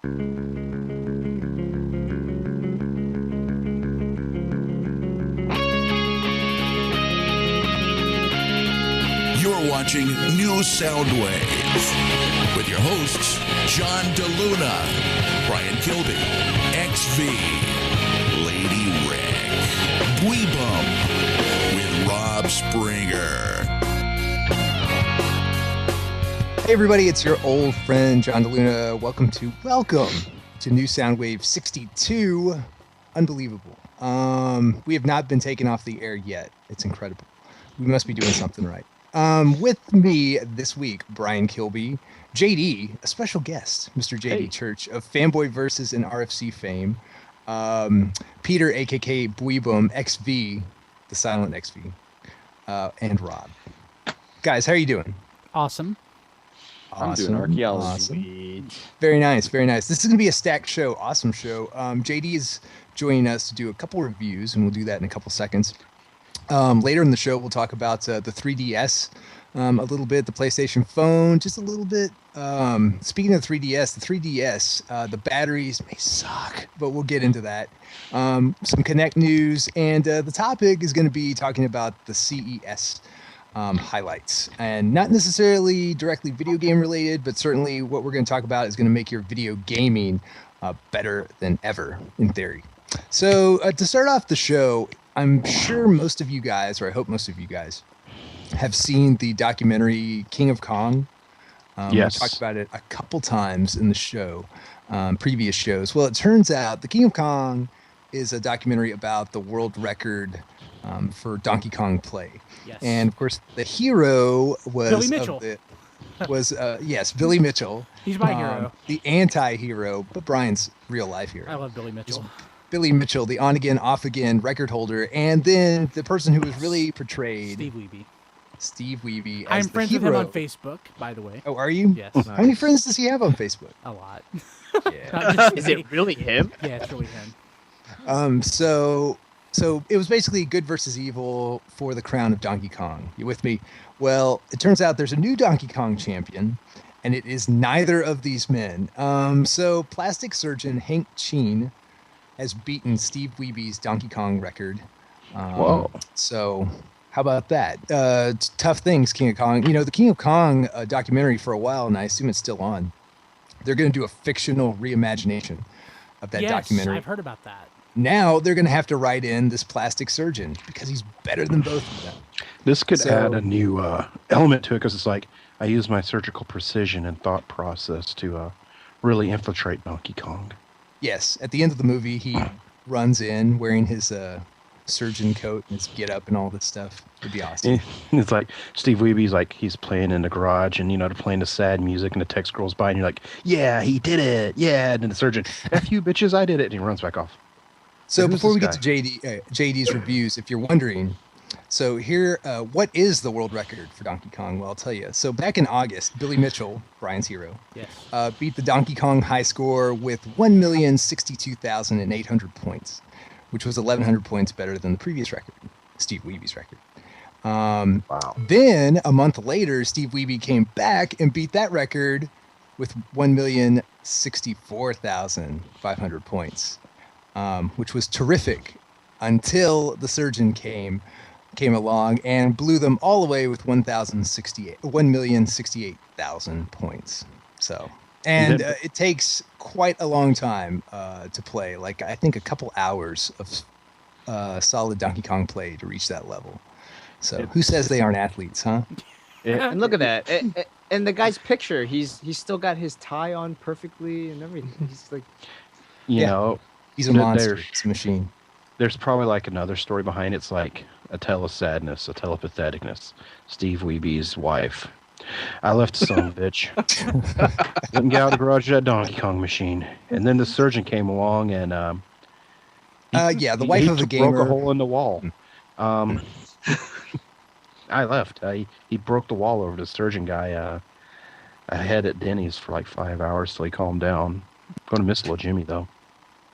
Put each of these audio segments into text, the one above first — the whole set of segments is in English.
You're watching New Soundwave with your hosts, John DeLuna, Brian Kilby, XV, Lady Rick, Bweebum, with Rob Springer. Hey everybody, it's your old friend, John DeLuna. Welcome to New Soundwave 62. Unbelievable. We have not been taken off the air yet. It's incredible. We must be doing something right. With me this week, Brian Kilby, JD, a special guest, Mr. JD Church of Fanboy Versus and RFC fame, Peter, aka Bweebum, XV, the silent XV, and Rob. Guys, how are you doing? Awesome. I'm doing archaeology. Awesome. Very nice, very nice. This is going to be a stacked show, awesome show. JD is joining us to do a couple reviews, and we'll do that in a couple seconds. Later in the show, we'll talk about the 3DS a little bit, the PlayStation phone, just a little bit. Speaking of 3DS, the batteries may suck, but we'll get into that. Some Kinect news, and the topic is going to be talking about the CES highlights, and not necessarily directly video game related, but certainly what we're going to talk about is going to make your video gaming better than ever, in theory. So to start off the show, I'm sure most of you guys, or I hope most of you guys, have seen the documentary King of Kong. Yes. We talked about it a couple times in the show, previous shows. Well, it turns out the King of Kong is a documentary about the world record for Donkey Kong play. Yes. And of course, the hero was Billy Mitchell. Yes, Billy Mitchell. He's my hero. The anti-hero, but Brian's real life hero. I love Billy Mitchell. Billy Mitchell, the on-again, off-again record holder, and then the person who was really portrayed... Steve Wiebe. I'm friends with him on Facebook, by the way. Oh, are you? Yes. Nice. How many friends does he have on Facebook? A lot. Yeah. Is it really him? Yeah, it's really him. So it was basically good versus evil for the crown of Donkey Kong. You with me? Well, it turns out there's a new Donkey Kong champion, and it is neither of these men. So plastic surgeon Hank Cheen has beaten Steve Wiebe's Donkey Kong record. Whoa. So how about that? Tough things, King of Kong. You know, the King of Kong documentary for a while, and I assume it's still on. They're going to do a fictional reimagination of that documentary. Yes, I've heard about that. Now they're going to have to write in this plastic surgeon because he's better than both of them. This could add a new element to it, because it's like I use my surgical precision and thought process to really infiltrate Donkey Kong. Yes, at the end of the movie, he runs in wearing his surgeon coat and his get-up and all this stuff. It'd be awesome. It's like Steve Wiebe's like he's playing in the garage, and they're playing the sad music, and the text scrolls by, and you're like, "Yeah, he did it! Yeah!" And then the surgeon, "F you bitches, I did it!" And he runs back off. So before we get to JD's reviews, if you're wondering, so here, what is the world record for Donkey Kong? Well, I'll tell you. So back in August, Billy Mitchell, Brian's hero, beat the Donkey Kong high score with 1,062,800 points, which was 1,100 points better than the previous record, Steve Wiebe's record. Wow. Then a month later, Steve Wiebe came back and beat that record with 1,064,500 points, which was terrific until the surgeon came along and blew them all away with 1,068,000 points. So, and it takes quite a long time to play. Like I think a couple hours of solid Donkey Kong play to reach that level. So who says they aren't athletes, huh? And look at that. And the guy's picture, he's still got his tie on perfectly and everything. He's like, he's a monster. He's a machine. There's probably like another story behind it. It's like a tale of sadness, a tale of patheticness. Steve Wiebe's wife. I left the son of a bitch. Didn't get out of the garage of that Donkey Kong machine. And then the surgeon came along, and the wife of the gamer broke a hole in the wall. I left. He broke the wall over the surgeon guy. I had at Denny's for like 5 hours till he calmed down. I'm going to miss little Jimmy, though.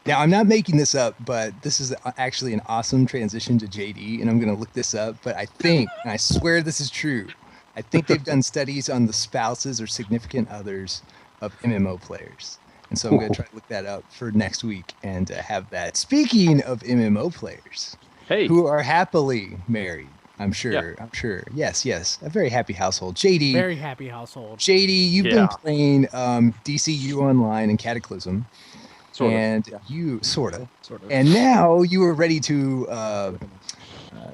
Now, I'm not making this up, but this is actually an awesome transition to JD, and I'm going to look this up. But I think, and I swear this is true, I think they've done studies on the spouses or significant others of MMO players. And so I'm going to try to look that up for next week and have that. Speaking of MMO players Hey. who are happily married, I'm sure. Yeah. I'm sure. Yes. A very happy household. JD. Very happy household. JD, you've been Yeah. playing DCU Online and Cataclysm. Sort of. And Yeah. you, sort of. Sort of. And now you are ready to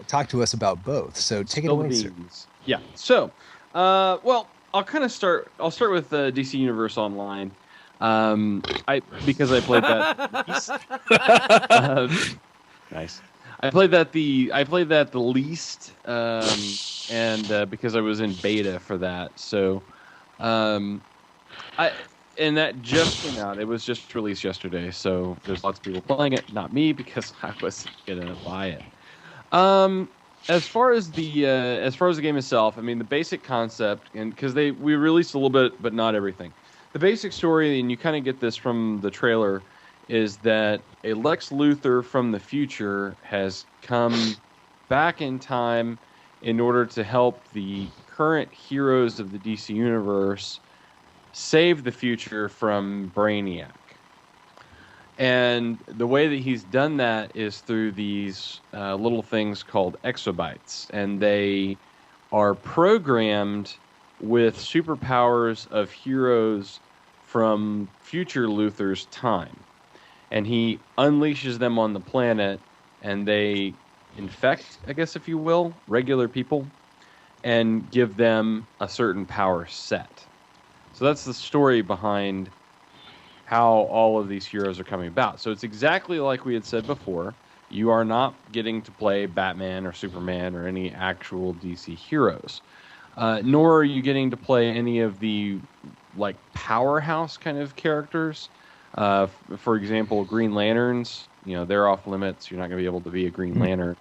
talk to us about both. So take it Spill the away, sir. beans. Yeah. So, well, I'll kind of start. I'll start with DC Universe Online. Because I played that. Nice. I played that the least, and because I was in beta for that. So, and that just came out. It was just released yesterday. So there's lots of people playing it. Not me, because I wasn't gonna buy it. As far as the game itself, I mean, the basic concept, and because we released a little bit, but not everything. The basic story, and you kind of get this from the trailer, is that a Lex Luthor from the future has come back in time in order to help the current heroes of the DC universe save the future from Brainiac. And the way that he's done that is through these little things called exobytes. And they are programmed with superpowers of heroes from future Luthor's time. And he unleashes them on the planet, and they infect, I guess if you will, regular people, and give them a certain power set. So that's the story behind how all of these heroes are coming about. So it's exactly like we had said before. You are not getting to play Batman or Superman or any actual DC heroes. Nor are you getting to play any of the like powerhouse kind of characters. For example, Green Lanterns, they're off limits. You're not going to be able to be a Green Lantern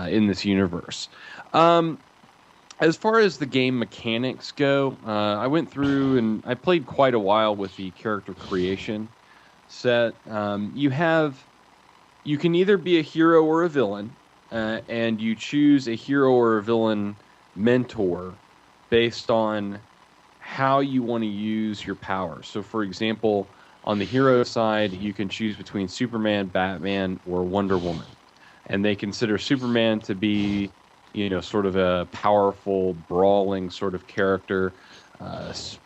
in this universe. As far as the game mechanics go, I went through and I played quite a while with the character creation set. You can either be a hero or a villain, and you choose a hero or a villain mentor based on how you want to use your powers. So, for example, on the hero side, you can choose between Superman, Batman, or Wonder Woman. And they consider Superman to be, sort of a powerful, brawling sort of character.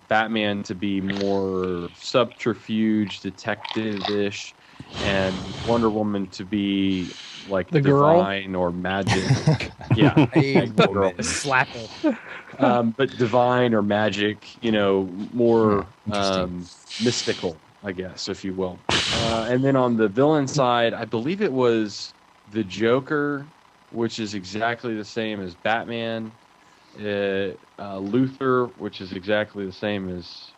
Batman to be more subterfuge, detective-ish. And Wonder Woman to be like the divine or magic. Yeah. Slap it. But divine or magic, more mystical, I guess, if you will. And then on the villain side, I believe it was the Joker, which is exactly the same as Batman. Luthor, which is exactly the same as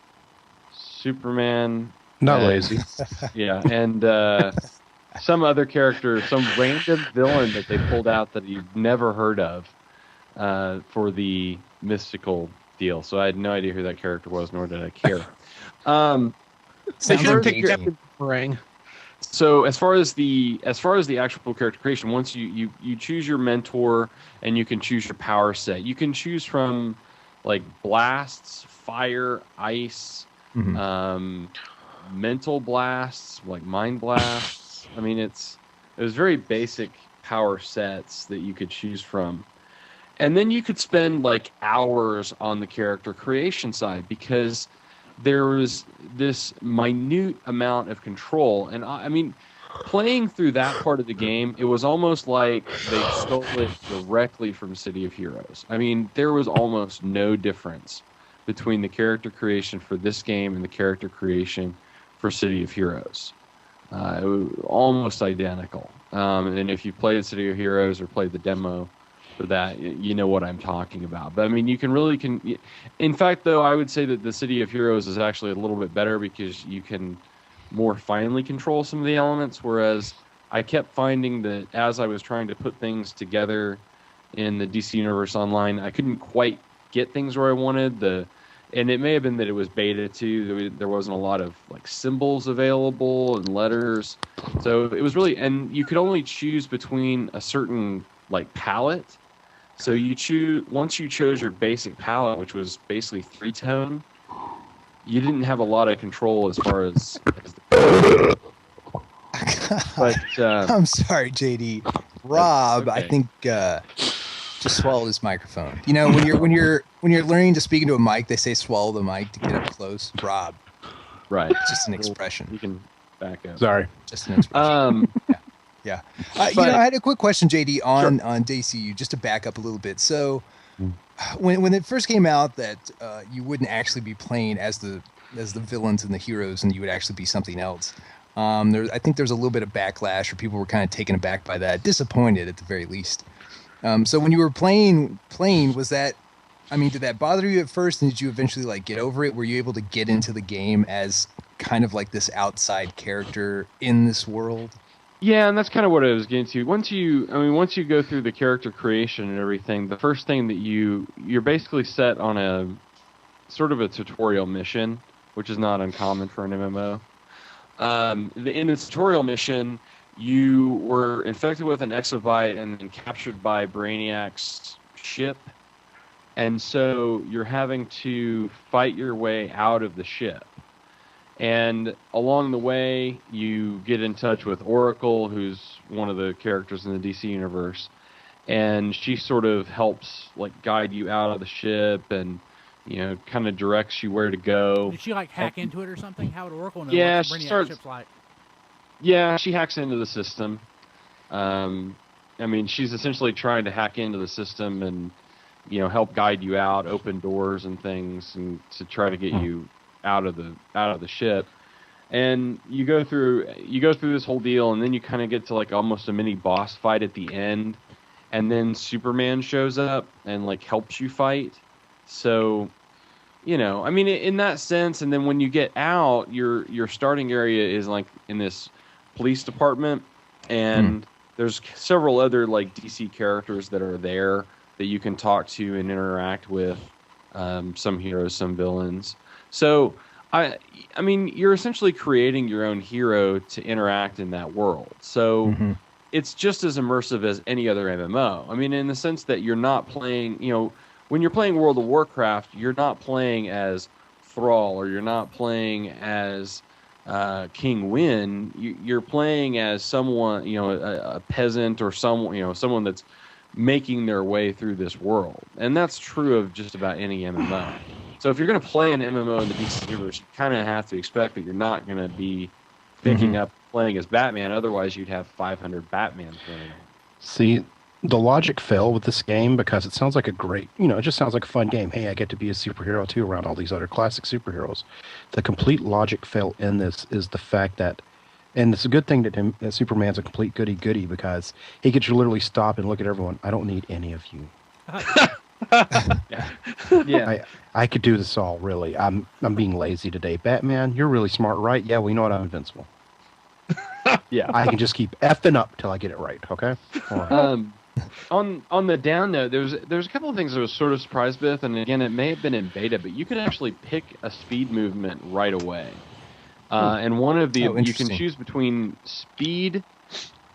Superman. Not lazy. Yeah, and some other character, some random villain that they pulled out that you've never heard of for the mystical deal. So I had no idea who that character was, nor did I care. Sounds You pick engaging. Captain Boomerang. So as far as the actual character creation, once you choose your mentor and you can choose your power set, you can choose from like blasts, fire, ice, mental blasts, like mind blasts. I mean, it was very basic power sets that you could choose from. And then you could spend like hours on the character creation side because there was this minute amount of control. And I mean, playing through that part of the game, it was almost like they stole it directly from City of Heroes. I mean, there was almost no difference between the character creation for this game and the character creation for City of Heroes. It was almost identical. And if you played City of Heroes or played the demo for that, you know what I'm talking about. But I mean, you can really in fact, though, I would say that the City of Heroes is actually a little bit better because you can more finely control some of the elements, whereas I kept finding that as I was trying to put things together in the DC Universe Online, I couldn't quite get things where I wanted. And it may have been that it was beta too. There wasn't a lot of like symbols available and letters. So it was really, and you could only choose between a certain like palette. So once you chose your basic palette, which was basically 3-tone, you didn't have a lot of control as far as but I'm sorry, JD. Rob, okay. I think just swallowed his microphone. You know, when you're learning to speak into a mic, they say swallow the mic to get up close. Rob, right. it's just an expression. You can back up. Sorry. Just an expression. Yeah. You know, I had a quick question, JD, on DCU, just to back up a little bit. So, when it first came out that you wouldn't actually be playing as the villains and the heroes, and you would actually be something else. I think there's a little bit of backlash, or people were kind of taken aback by that, disappointed at the very least. So when you were playing, was that? I mean, did that bother you at first, and did you eventually like get over it? Were you able to get into the game as kind of like this outside character in this world? Yeah, and that's kind of what I was getting to. Once you go through the character creation and everything, the first thing that you're basically set on a sort of a tutorial mission, which is not uncommon for an MMO. In the tutorial mission, you were infected with an exobyte and then captured by Brainiac's ship, and so you're having to fight your way out of the ship. And along the way, you get in touch with Oracle, who's one of the characters in the DC universe, and she sort of helps like guide you out of the ship and, you know, kind of directs you where to go. Did she like hack into it or something? How would Oracle know? Yeah, what she Brainiac starts. ship's like? Yeah, she hacks into the system. I mean, she's essentially trying to hack into the system and, you know, help guide you out, open doors and things, and to try to get you out of the ship. And you go through this whole deal, and then you kind of get to like almost a mini boss fight at the end, and then Superman shows up and like helps you fight. So, you know, I mean, in that sense. And then when you get out, your starting area is like in this police department, and there's several other like DC characters that are there that you can talk to and interact with, some heroes, some villains. So I mean, you're essentially creating your own hero to interact in that world. So it's just as immersive as any other MMO. I mean, in the sense that you're not playing, you know, when you're playing World of Warcraft, you're not playing as Thrall, or you're not playing as King Wyn. You're playing as someone, you know, a peasant, or someone, you know, someone that's making their way through this world. And that's true of just about any MMO. So if you're going to play an MMO in the DC universe, you kind of have to expect that you're not going to be picking up playing as Batman. Otherwise, you'd have 500 Batmans running. See, the logic fell with this game because it sounds like a great, you know, it just sounds like a fun game. Hey, I get to be a superhero too around all these other classic superheroes. The complete logic fell in this is the fact that, and it's a good thing that Superman's a complete goody-goody, because he could literally stop and look at everyone. I don't need any of you. Yeah. I could do this all, really. I'm being lazy today. Batman, you're really smart, right? Yeah, well, you know what? I'm invincible. Yeah. I can just keep effing up till I get it right, okay? All right. On the down note, there's a couple of things I was sort of surprised with, and again, it may have been in beta, but you can actually pick a speed movement right away. And one of the you can choose between speed,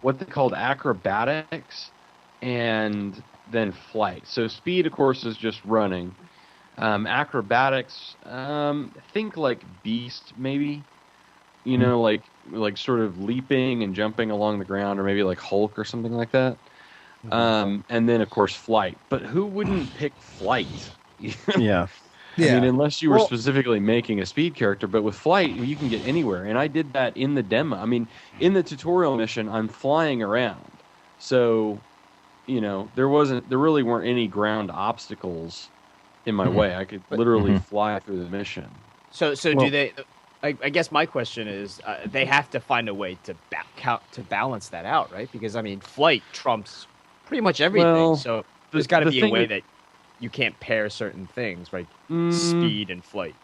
what they called acrobatics, and then flight. So speed, of course, is just running. Acrobatics, think like Beast, maybe. You know, like sort of leaping and jumping along the ground, or maybe like Hulk or something like that. And then, of course, flight. But who wouldn't pick flight? Yeah. I mean, unless you were specifically making a speed character. But with flight, you can get anywhere. And I did that in the demo. I mean, in the tutorial mission, I'm flying around. So, you know, there really weren't any ground obstacles in my way. I could literally fly through the mission. So do they? I guess my question is, they have to find a way to balance that out, right? Because I mean, flight trumps pretty much everything. Well, so there's got to be a way that you can't pair certain things, right? Speed and flight.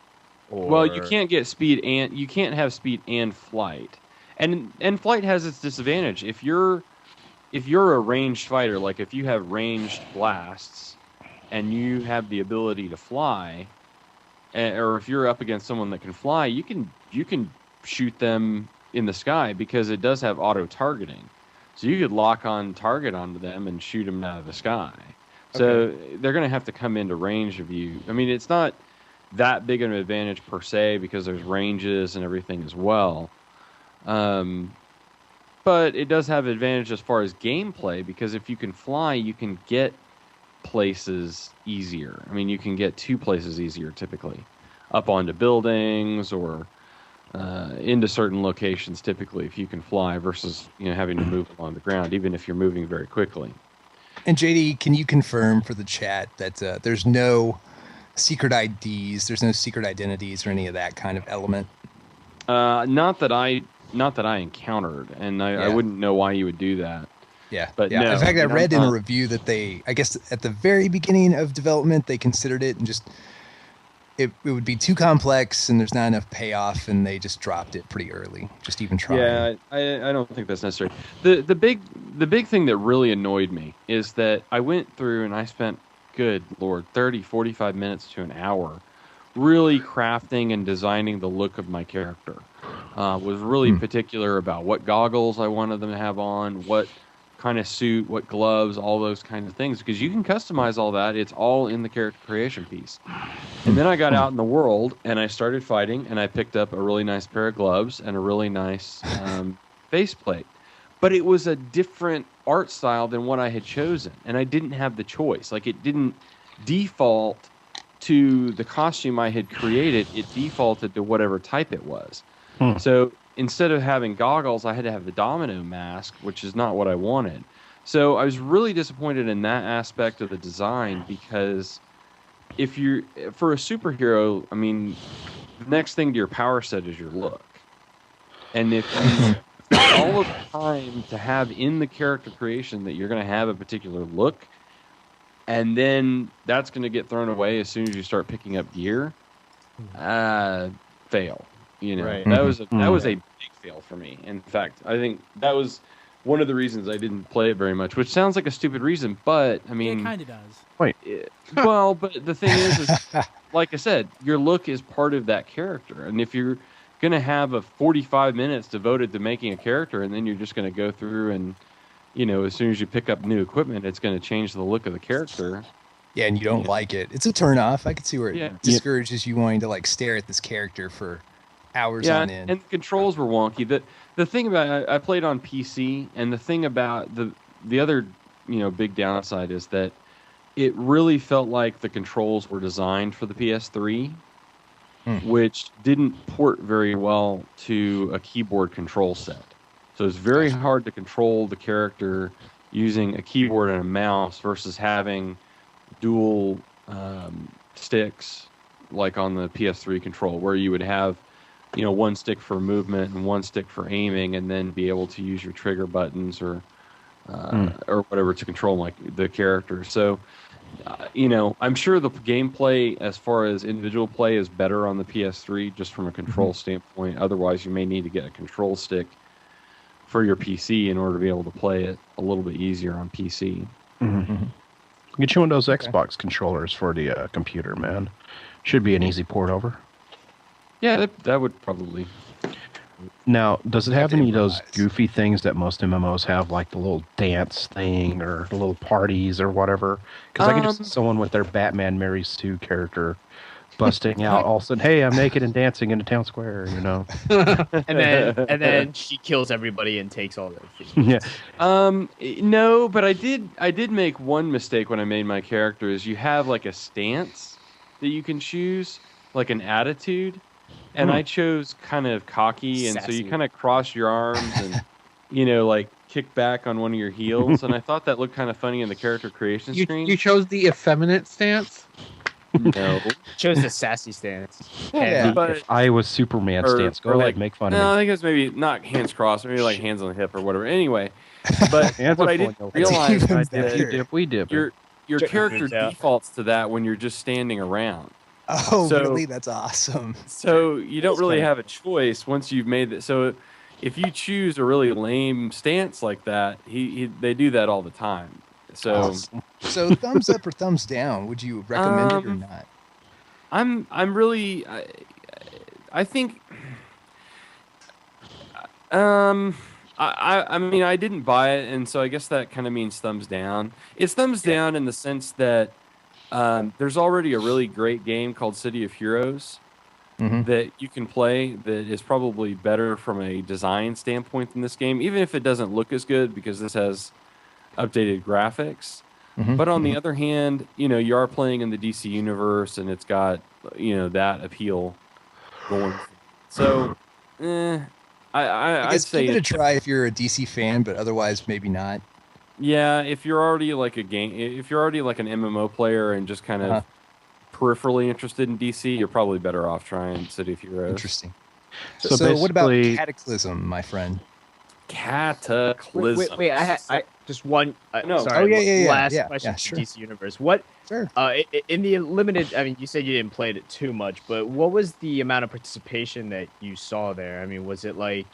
Well, you can't get speed, and you can't have speed and flight. And flight has its disadvantage. If you're a ranged fighter, like if you have ranged blasts and you have the ability to fly, or if you're up against someone that can fly, you can shoot them in the sky, because it does have auto targeting. So you could lock on target onto them and shoot them out of the sky. So they're going to have to come into range of you. I mean, it's not that big of an advantage per se because there's ranges and everything as well. But it does have advantage as far as gameplay because if you can fly, you can get places easier. I mean, you can get to places easier typically, up onto buildings or into certain locations typically if you can fly versus having to move along the ground, even if you're moving very quickly. And JD, can you confirm for the chat that there's no secret IDs, there's no secret identities or any of that kind of element? Not that I encountered, and I wouldn't know why you would do that. Yeah, but yeah. no, in fact, I read in a review that I guess at the very beginning of development, they considered it and just it would be too complex and there's not enough payoff, and they just dropped it pretty early. Just even trying. Yeah, I don't think that's necessary. The big thing that really annoyed me is that I went through and I spent, good Lord, 30, 45 minutes to an hour really crafting and designing the look of my character. Was really particular about what goggles I wanted them to have on, what kind of suit, what gloves, all those kinds of things, because you can customize all that. It's all in the character creation piece. And then I got out in the world and I started fighting, and I picked up a really nice pair of gloves and a really nice faceplate. But it was a different art style than what I had chosen, and I didn't have the choice. Like, it didn't default to the costume I had created. It defaulted to whatever type it was. So instead of having goggles, I had to have the domino mask, which is not what I wanted. So I was really disappointed in that aspect of the design, because if you're for a superhero, I mean, the next thing to your power set is your look. And if you all of the time to have in the character creation that you're going to have a particular look, and then that's going to get thrown away as soon as you start picking up gear, fail. Right. That was a big fail for me. In fact, I think that was one of the reasons I didn't play it very much, which sounds like a stupid reason, but I mean, it kind of does. Wait. Well, but the thing is, like I said, your look is part of that character, and if you're going to have a 45 minutes devoted to making a character, and then you're just going to go through and, as soon as you pick up new equipment, it's going to change the look of the character. Yeah, and you don't like it. It's a turn-off. I can see where it discourages you wanting to stare at this character for hours on end. And the controls were wonky. The thing about I played on PC, and the thing about the other big downside is that it really felt like the controls were designed for the PS3, which didn't port very well to a keyboard control set. So it's very hard to control the character using a keyboard and a mouse versus having dual sticks like on the PS3 control, where you would have one stick for movement and one stick for aiming, and then be able to use your trigger buttons or whatever to control the character. So, I'm sure the gameplay as far as individual play is better on the PS3 just from a control standpoint. Otherwise, you may need to get a control stick for your PC in order to be able to play it a little bit easier on PC. Get you one of those Xbox controllers for the computer, man. Should be an easy port over. Yeah, that would probably. Now, does it have any of those goofy things that most MMOs have, like the little dance thing or the little parties or whatever? Because I can just see someone with their Batman Mary Sue character busting out all of a sudden, hey, I'm naked and dancing in the town square, and then she kills everybody and takes all their things. No, but I did make one mistake when I made my character. Is you have a stance that you can choose, like an attitude. And I chose kind of cocky, and Sassy. so you kind of cross your arms and, kick back on one of your heels. And I thought that looked kind of funny in the character creation screen. You chose the effeminate stance? No. Chose the sassy stance. Yeah. But if I was Superman stance, go ahead, make fun of me. No, I think it was maybe not hands crossed, maybe hands on the hip or whatever. Anyway, but what I didn't realize is that your character defaults to that when you're just standing around. Oh, really? That's awesome. So you don't really have a choice once you've made it. So if you choose a really lame stance like that, they do that all the time. So, awesome. So thumbs up or thumbs down? Would you recommend it or not? I'm really, I think, I mean, I didn't buy it, and so I guess that kind of means thumbs down. It's thumbs down in the sense that There's already a really great game called City of Heroes that you can play that is probably better from a design standpoint than this game, even if it doesn't look as good because this has updated graphics. But on the other hand, you are playing in the DC universe and it's got, that appeal going. So, I I'd guess say give it a try if you're a DC fan, but otherwise maybe not. yeah, if you're already like if you're already like an MMO player and just kind of peripherally interested in DC, you're probably better off trying City of Heroes. Interesting. So So what about basically- Cataclysm, my friend? Cataclysm. Wait, I just one. No. Sorry. Oh, yeah. Last Yeah, question yeah, for sure. DC Universe. What Sure. in the limited? I mean, you said you didn't play it too much, but what was the amount of participation that you saw there? I mean, was it like?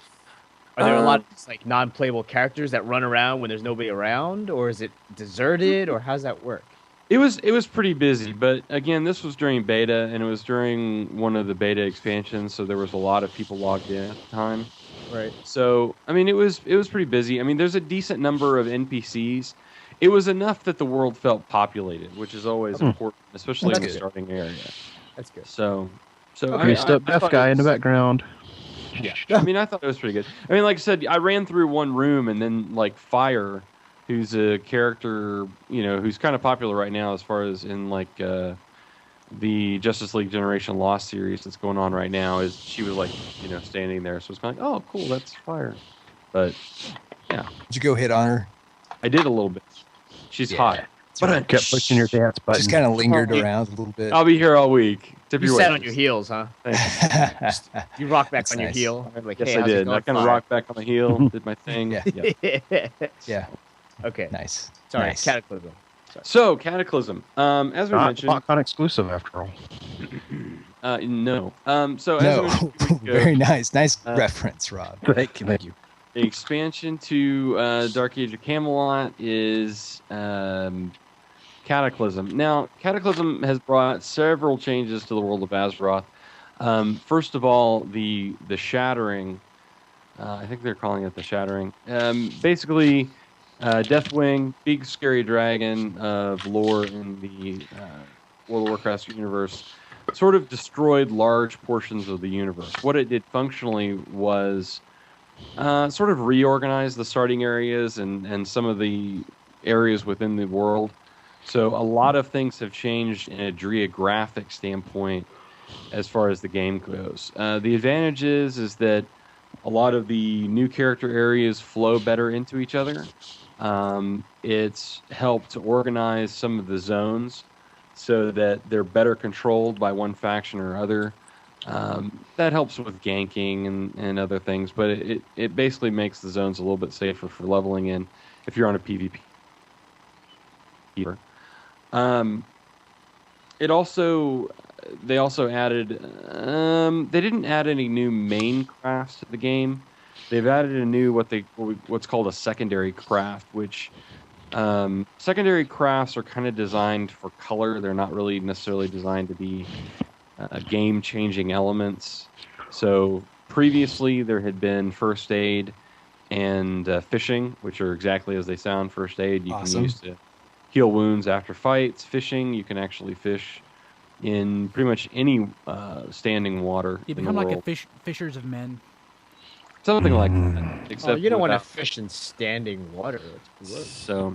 Are there a lot of just, like non-playable characters that run around when there's nobody around, or is it deserted, or how's that work? It was pretty busy, but again, this was during beta, and it was during one of the beta expansions, so there was a lot of people logged in at the time. Right. So, I mean, it was pretty busy. I mean, there's a decent number of NPCs. It was enough that the world felt populated, which is always important, especially in the starting area. That's good. So Okay, step deaf guy in the background. Yeah, I mean, I thought it was pretty good. I mean, like I said, I ran through one room, and then like Fire, who's a character, who's kind of popular right now as far as in like the Justice League Generation Lost series that's going on right now. She was like, standing there, so it's kind of like, oh, cool, that's Fire. But yeah, Did you go hit on her? I did a little bit. She's hot. But I kept pushing your dance button. Just kind of lingered around a little bit. I'll be here all week. Tip You your sat waist. on your heels, huh? Thanks. You rock back That's on your nice. heel. I'm like, Yes, hey, I how's it did. going, I kind of Fire? rocked back on my heel, did my thing. Yeah. Yeah. Okay. Nice. Sorry. Nice. Cataclysm. So, Cataclysm. As we Not mentioned, PopCon exclusive after all. no. So, as No. we mentioned, a week ago, Very nice. Nice reference, Rob. Thank you. the expansion to Dark Age of Camelot is Cataclysm. Now, Cataclysm has brought several changes to the world of Azeroth. First of all, the Shattering. I think they're calling it the Shattering. Basically, Deathwing, big scary dragon of lore in the World of Warcraft universe, sort of destroyed large portions of the universe. What it did functionally was sort of reorganize the starting areas and some of the areas within the world. So a lot of things have changed in a geographic standpoint as far as the game goes. The advantage is that a lot of the new character areas flow better into each other. It's helped to organize some of the zones so that they're better controlled by one faction or other. That helps with ganking and other things, but it basically makes the zones a little bit safer for leveling in if you're on a PvP. They also added, they didn't add any new main crafts to the game. They've added a new what's called a secondary craft, which secondary crafts are kind of designed for color. They're not really necessarily designed to be game-changing elements. So previously there had been first aid and fishing, which are exactly as they sound. First aid you can use to heal wounds after fights. Fishing, you can actually fish in pretty much any standing water You in the become like world. a fishers of men. Something like that. Except You don't want to without- fish in standing water. That's gross. So,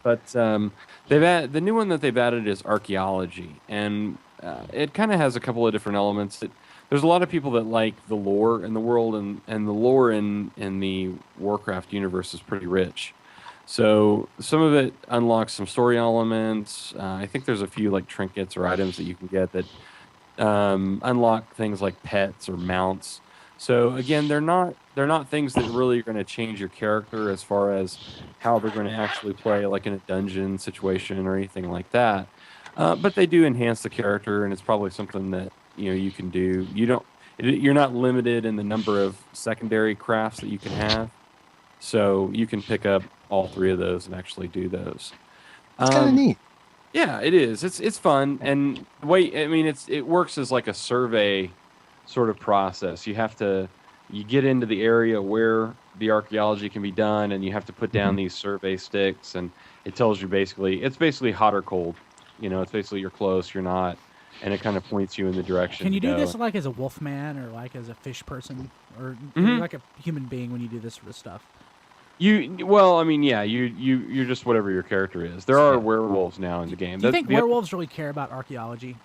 but the new one that they've added is archaeology, and it kind of has a couple of different elements. There's a lot of people that like the lore in the world, and the lore in the Warcraft universe is pretty rich. So some of it unlocks some story elements. I think there's a few like trinkets or items that you can get that unlock things like pets or mounts. So again, they're not things that really are going to change your character as far as how they're going to actually play, like in a dungeon situation or anything like that. But they do enhance the character, and it's probably something that you can do. You're not limited in the number of secondary crafts that you can have, so you can pick up all three of those and actually do those. It's kind of neat. Yeah, it is. It's fun, and the way it works as like a survey sort of process. You get into the area where the archaeology can be done, and you have to put down these survey sticks, and it tells you it's basically hot or cold. It's basically you're close, you're not, and it kind of points you in the direction. Can you to do go. this like as a wolf man or like as a fish person or like a human being when you do this sort of stuff? You're just whatever your character is. There are werewolves now in the game. Do you think werewolves really care about archaeology?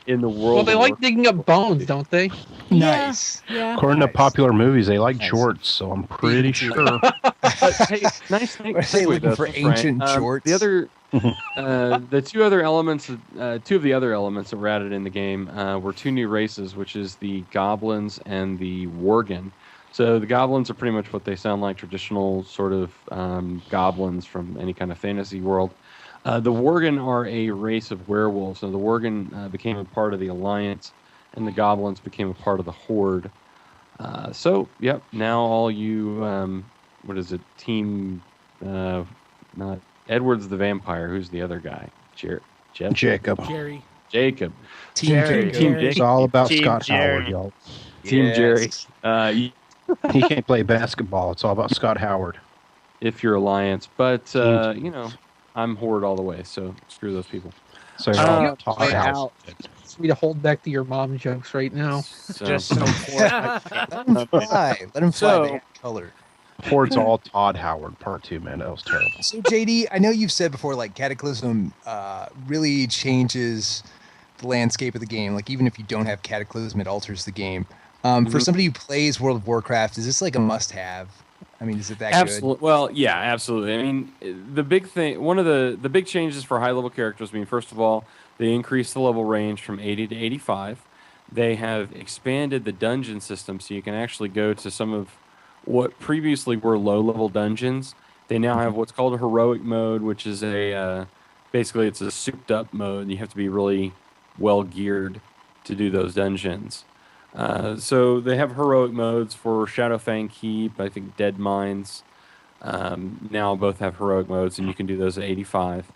In the world? Well, they like digging up bones, don't they? Nice. Yeah. According to popular movies, they like Nice. jorts, so I'm pretty sure. Hey, nice thing. Are they looking for ancient jorts? The other, two of the other elements that were added in the game were two new races, which is the goblins and the worgen. So the goblins are pretty much what they sound like, traditional sort of goblins from any kind of fantasy world. The worgen are a race of werewolves. So the worgen became a part of the Alliance, and the goblins became a part of the Horde. Now all you, what is it, Team, not Edward's the vampire. Who's the other guy? Jacob. Jerry. Jacob. Team Jerry. Jacob. Jerry. It's all about Team Scott Jerry. Howard, y'all. Team Yes. Jerry. He can't play basketball. It's all about Scott Howard. If you're Alliance. But, I'm Horde all the way, so screw those people. So you're all Play Todd it House. out. It's me to hold back to your mom jokes right now. So, Just so Let him fly. Let him fly. So- They have color. Horde's all Todd Howard. Part 2, man. That was terrible. So JD, I know you've said before, like Cataclysm really changes the landscape of the game. Like even if you don't have Cataclysm, it alters the game. For somebody who plays World of Warcraft, is this like a must-have? I mean, is it that absolutely. Well, yeah, absolutely. I mean, the big thing, one of the big changes for high-level characters, first of all, they increased the level range from 80 to 85. They have expanded the dungeon system, so you can actually go to some of what previously were low-level dungeons. They now have what's called a heroic mode, which is basically it's a souped-up mode. You have to be really well-geared to do those dungeons. So they have heroic modes for Shadowfang Keep, I think Dead Mines. Now both have heroic modes, and you can do those at 85.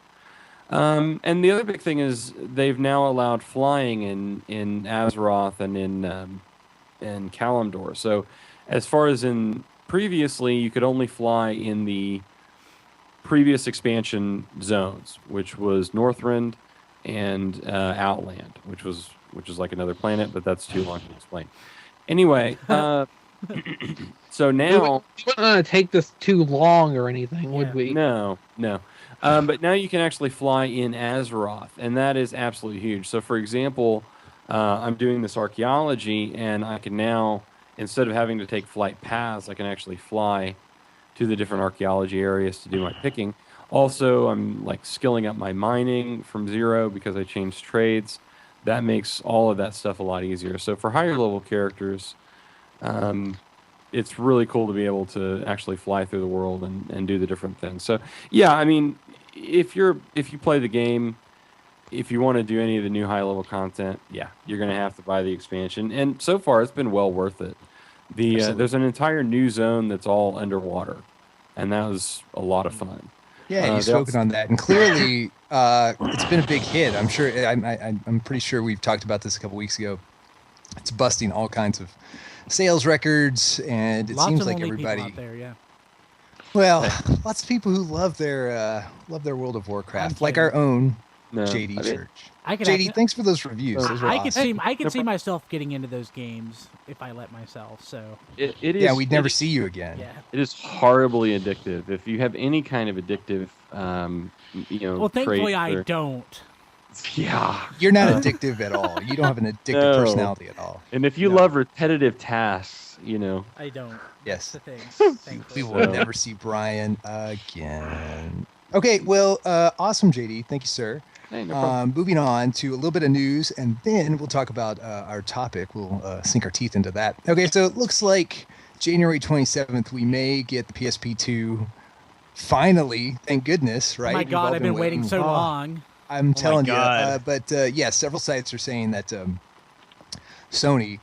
And the other big thing is they've now allowed flying in Azeroth and in Kalimdor. So as far as in previously, you could only fly in the previous expansion zones, which was Northrend and Outland, which is like another planet, but that's too long to explain. Anyway, so now We wouldn't want to take this too long or anything, would Yeah. we? no. But now you can actually fly in Azeroth, and that is absolutely huge. So, for example, I'm doing this archaeology, and I can now, instead of having to take flight paths, I can actually fly to the different archaeology areas to do my picking. Also, I'm like skilling up my mining from 0 because I changed trades. That makes all of that stuff a lot easier. So for higher level characters, it's really cool to be able to actually fly through the world and do the different things. So yeah, I mean, if you play the game, if you want to do any of the new high level content, yeah, you're going to have to buy the expansion. And so far, it's been well worth it. There's an entire new zone that's all underwater, and that was a lot of fun. Yeah, you've spoken on that, and clearly it's been a big hit. I'm sure. I'm pretty sure we've talked about this a couple weeks ago. It's busting all kinds of sales records, and it Lots seems of like lonely everybody. people out there, yeah. Well, lots of people who love their World of Warcraft, I'm like our own No, JD I mean, Church. I could JD, actually- thanks for those reviews. Those were I could awesome. see myself getting into those games if I let myself. So it is. Yeah, we'd never it- see you again. yeah. It is horribly addictive. If you have any kind of addictive, Well, thankfully trait I or- don't. Yeah. You're not addictive at all. You don't have an addictive No. personality at all. And if you No. love repetitive tasks, I don't. Yes. That's the thing. We Thankfully. will So- never see Brian again. Okay, well, awesome, JD. Thank you, sir. Hey, no problem. Moving on to a little bit of news, and then we'll talk about our topic. We'll sink our teeth into that. Okay, so it looks like January 27th, we may get the PSP2 finally. Thank goodness, right? Oh my We've all God, I've been waiting so Oh, long. I'm telling you. God. But yeah, several sites are saying that Sony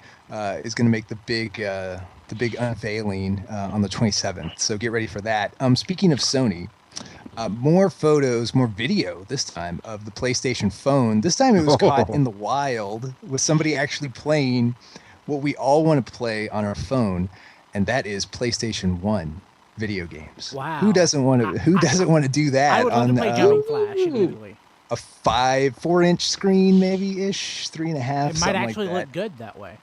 is going to make the big unveiling on the 27th. So get ready for that. Speaking of Sony, more photos, more video this time of the PlayStation phone. This time it was caught in the wild with somebody actually playing what we all want to play on our phone. and that is PlayStation 1 video games. Wow. Who doesn't want to do that I would love on to play Jumping Flash, admittedly. a 4-inch screen, maybe ish, 3.5. It might something actually like that. look good that way.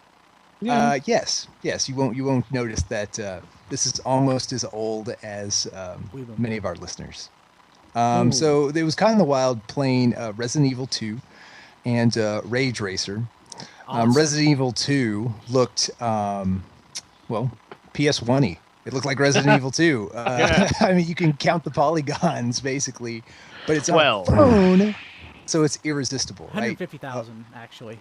Yes. You won't notice that this is almost as old as many of our listeners. So it was kind of the wild playing Resident Evil 2 and Rage Racer. Awesome. Resident Evil 2 looked PS1-y. It looked like Resident Evil 2. I mean, you can count the polygons basically, but it's on phone, so it's irresistible. 150,000 actually.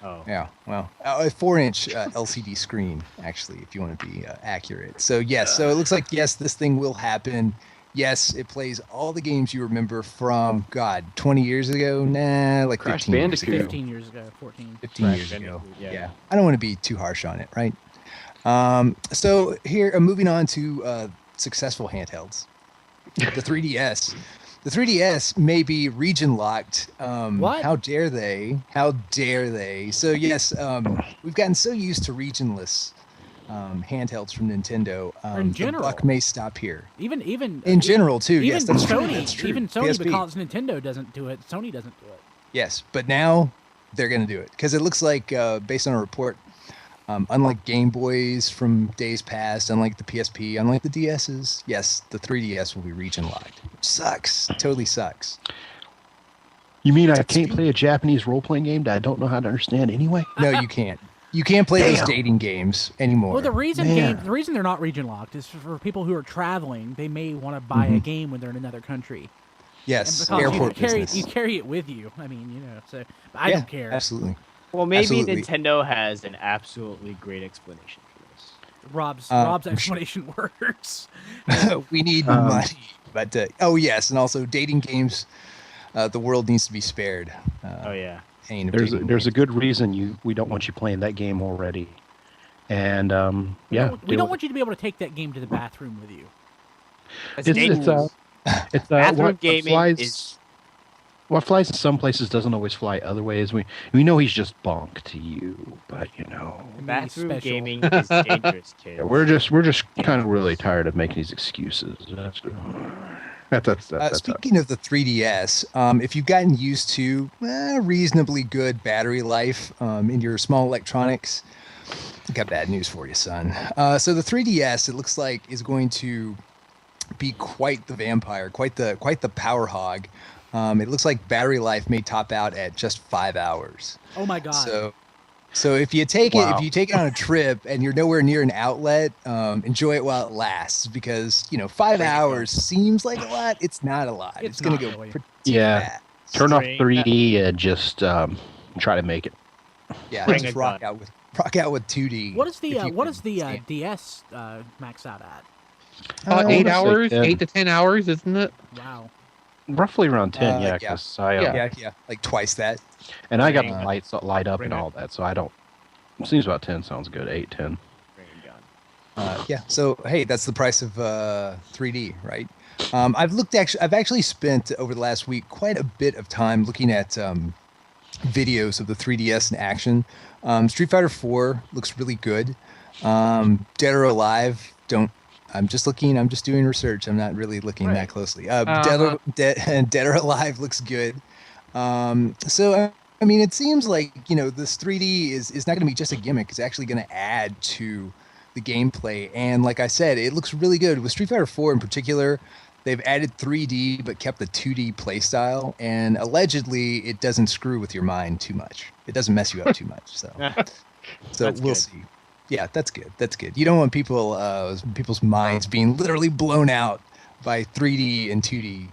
Oh. Yeah, well, a 4-inch LCD screen, actually, if you want to be accurate. So, yes, so it looks like, yes, this thing will happen. Yes, it plays all the games you remember from, 20 years ago? Nah, like Crash 15 years ago. 15 years ago, 14. 15 years ago. Yeah. I don't want to be too harsh on it, right? So, here, moving on to successful handhelds. The 3DS. The 3DS may be region locked. What? How dare they? How dare they? So yes, we've gotten so used to regionless handhelds from Nintendo. In general, the buck may stop here. Even in general too. Even Yes, that's Sony, true. That's true. even Sony, PSP. because Nintendo doesn't do it. Sony doesn't do it. Yes, but now they're going to do it because it looks like, based on a report, unlike Game Boys from days past, unlike the PSP, unlike the DSs, yes, the 3DS will be region locked. Which sucks. Totally sucks. You mean I can't play a Japanese role-playing game that I don't know how to understand anyway? No, you can't. You can't play those dating games anymore. Well, the reason they're not region locked is for people who are traveling. They may want to buy a game when they're in another country. Yes, and airport because business. you carry it with you. I mean, so I don't care. Absolutely. Well, maybe Absolutely. Nintendo has an absolutely great explanation for this. Rob's explanation works. We need money, but yes, and also dating games. The world needs to be spared. Pain of There's dating a games. good reason we don't want you playing that game already, and We don't want you to be able to take that game to the bathroom with you. It's bathroom gaming flies. What flies in some places doesn't always fly other ways. We know he's just bonk to you, but bathroom special. gaming is dangerous, kid. we're just kind of really tired of making these excuses. That's Speaking of the 3DS, if you've gotten used to reasonably good battery life in your small electronics, I got bad news for you, son. So the 3DS, it looks like, is going to be quite the vampire, quite the power hog. It looks like battery life may top out at just 5 hours. Oh my god! So if you take it on a trip and you're nowhere near an outlet, enjoy it while it lasts, because 5 hours seems like a lot. It's not a lot. It's going to go really. pretty fast. Turn off 3D and just try to make it. Yeah, Bring just a rock out with 2D. What is the if you can DS max out at? 8 hours, 10. 8 to 10 hours, isn't it? Wow. Roughly around 10, yeah. because Yeah, like twice that. and I got the lights that light up and all that, so I don't. Seems about 10 sounds good. 8, 10. Yeah. So hey, that's the price of 3D, right? I've actually spent over the last week quite a bit of time looking at videos of the 3DS in action. Street Fighter 4 looks really good. Dead or Alive, I'm just looking. I'm just doing research. I'm not really looking that closely. Dead or Alive looks good. So I mean, it seems like this 3D is not going to be just a gimmick. It's actually going to add to the gameplay. And like I said, it looks really good. With Street Fighter 4 in particular, they've added 3D but kept the 2D playstyle. And allegedly, it doesn't screw with your mind too much. It doesn't mess you up too much. So we'll see. Yeah, that's good. That's good. You don't want people's minds being literally blown out by 3D and 2D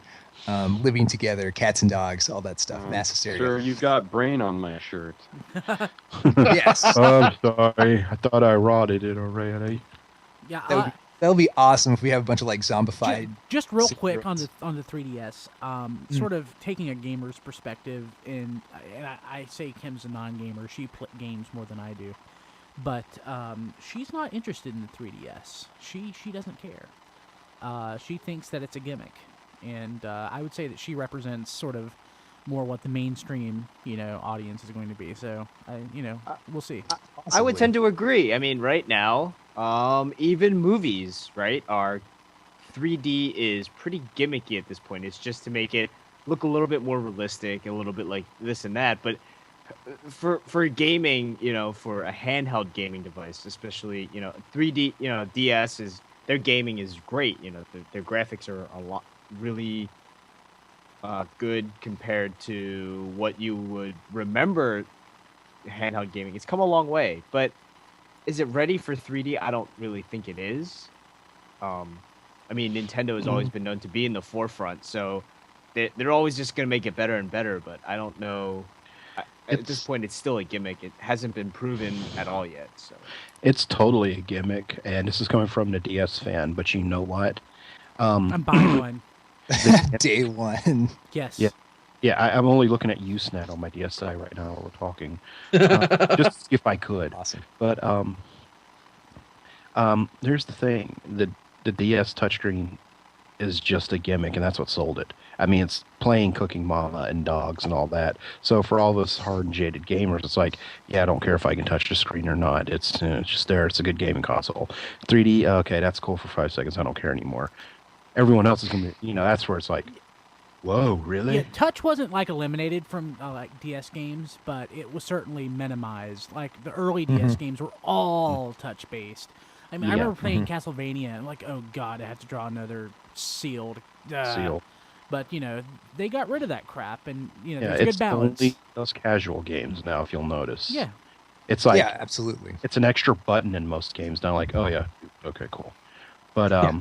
living together, cats and dogs, all that stuff. Mass hysteria. Sure, you've got brain on my shirt. Yes. I'm sorry. I thought I rotted it already. Yeah. That'll be awesome if we have a bunch of like zombified. Just real quick on the 3DS, sort of taking a gamer's perspective, and I say Kim's a non-gamer. She games more than I do. But she's not interested in the 3DS. She doesn't care. She thinks that it's a gimmick, and I would say that she represents sort of more what the mainstream audience is going to be. So we'll see. I would tend to agree. I mean, right now Even movies, right, are 3D is pretty gimmicky at this point. It's just to make it look a little bit more realistic, a little bit like this and that. But for gaming, for a handheld gaming device, especially, 3D, DS is their gaming is great. Their graphics are a lot really good compared to what you would remember handheld gaming. It's come a long way, but is it ready for 3D? I don't really think it is. I mean, Nintendo has always been known to be in the forefront, so they're always just going to make it better and better, but I don't know. At this point, it's still a gimmick. It hasn't been proven at all yet. So It's totally a gimmick, and this is coming from the DS fan, but you know what? I'm buying one. Day one. Yes. Yeah. Yeah, I'm only looking at Usenet on my DSi right now while we're talking, just if I could. Awesome. But here's the thing: the DS touchscreen is just a gimmick, and that's what sold it. I mean, it's playing Cooking Mama and Dogs and all that. So for all those hard and jaded gamers, it's like, yeah, I don't care if I can touch the screen or not. It's just there. It's a good gaming console. 3D, okay, that's cool for 5 seconds. I don't care anymore. Everyone else is gonna be, that's where it's like, whoa, really? Yeah, touch wasn't like eliminated from like DS games, but it was certainly minimized. Like the early DS games were all touch based. I mean, I remember playing Castlevania and like, oh god, I have to draw another sealed Seal. But they got rid of that crap, and Yeah, there's a good it's balance. only those casual games now, if you'll notice. Yeah. It's like, yeah, absolutely. it's an extra button in most games now, like, oh yeah, okay, cool. But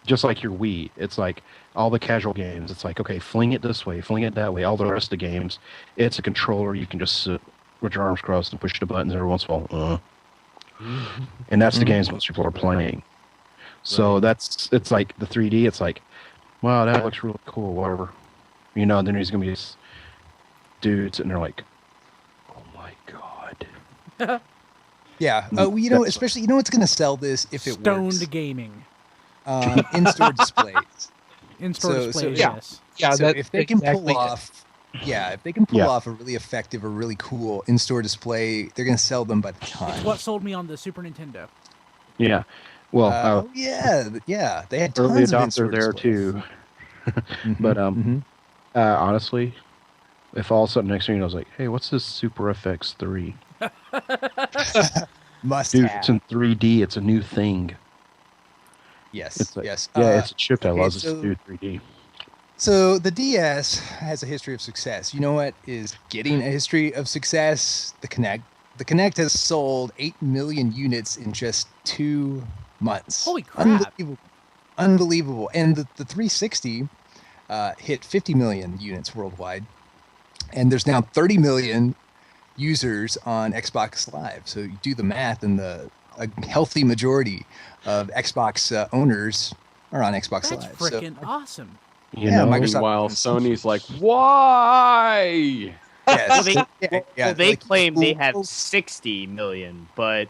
just like your Wii, it's like all the casual games, it's like, okay, fling it this way, fling it that way. All the rest of the games, it's a controller. You can just sit with your arms crossed and push the buttons every once in a while. And that's the games most people are playing. So it's like the 3D, it's like, wow, that looks really cool, whatever. Then there's going to be this dude sitting there like, oh my god. Yeah. Especially, what's going to sell this if it Stoned works? gaming. In-store displays. In-store displays, yeah. yes. Yeah, So that's if they can exactly pull it. off, if they can pull off a really effective or really cool in-store display, they're going to sell them by the time. What sold me on the Super Nintendo. Yeah. Well, yeah, they had early tons of in-store adopter there displays. too. But honestly, if all of a sudden next thing I was like, hey, what's this Super FX 3? Must Dude, have. it's in 3D. It's a new thing. Yes, It's like, yes. yeah, it's a chip that okay, allows us so- to do 3D. So the DS has a history of success. You know what is getting a history of success? The Kinect. The Kinect has sold 8 million units in just 2 months. Holy crap. Unbelievable. And the 360 hit 50 million units worldwide. And there's now 30 million users on Xbox Live. So you do the math, and a healthy majority of Xbox owners are on Xbox That's Live. freaking awesome. Microsoft Meanwhile, owns Sony's like, why? Yes. they claim they have 60 million, but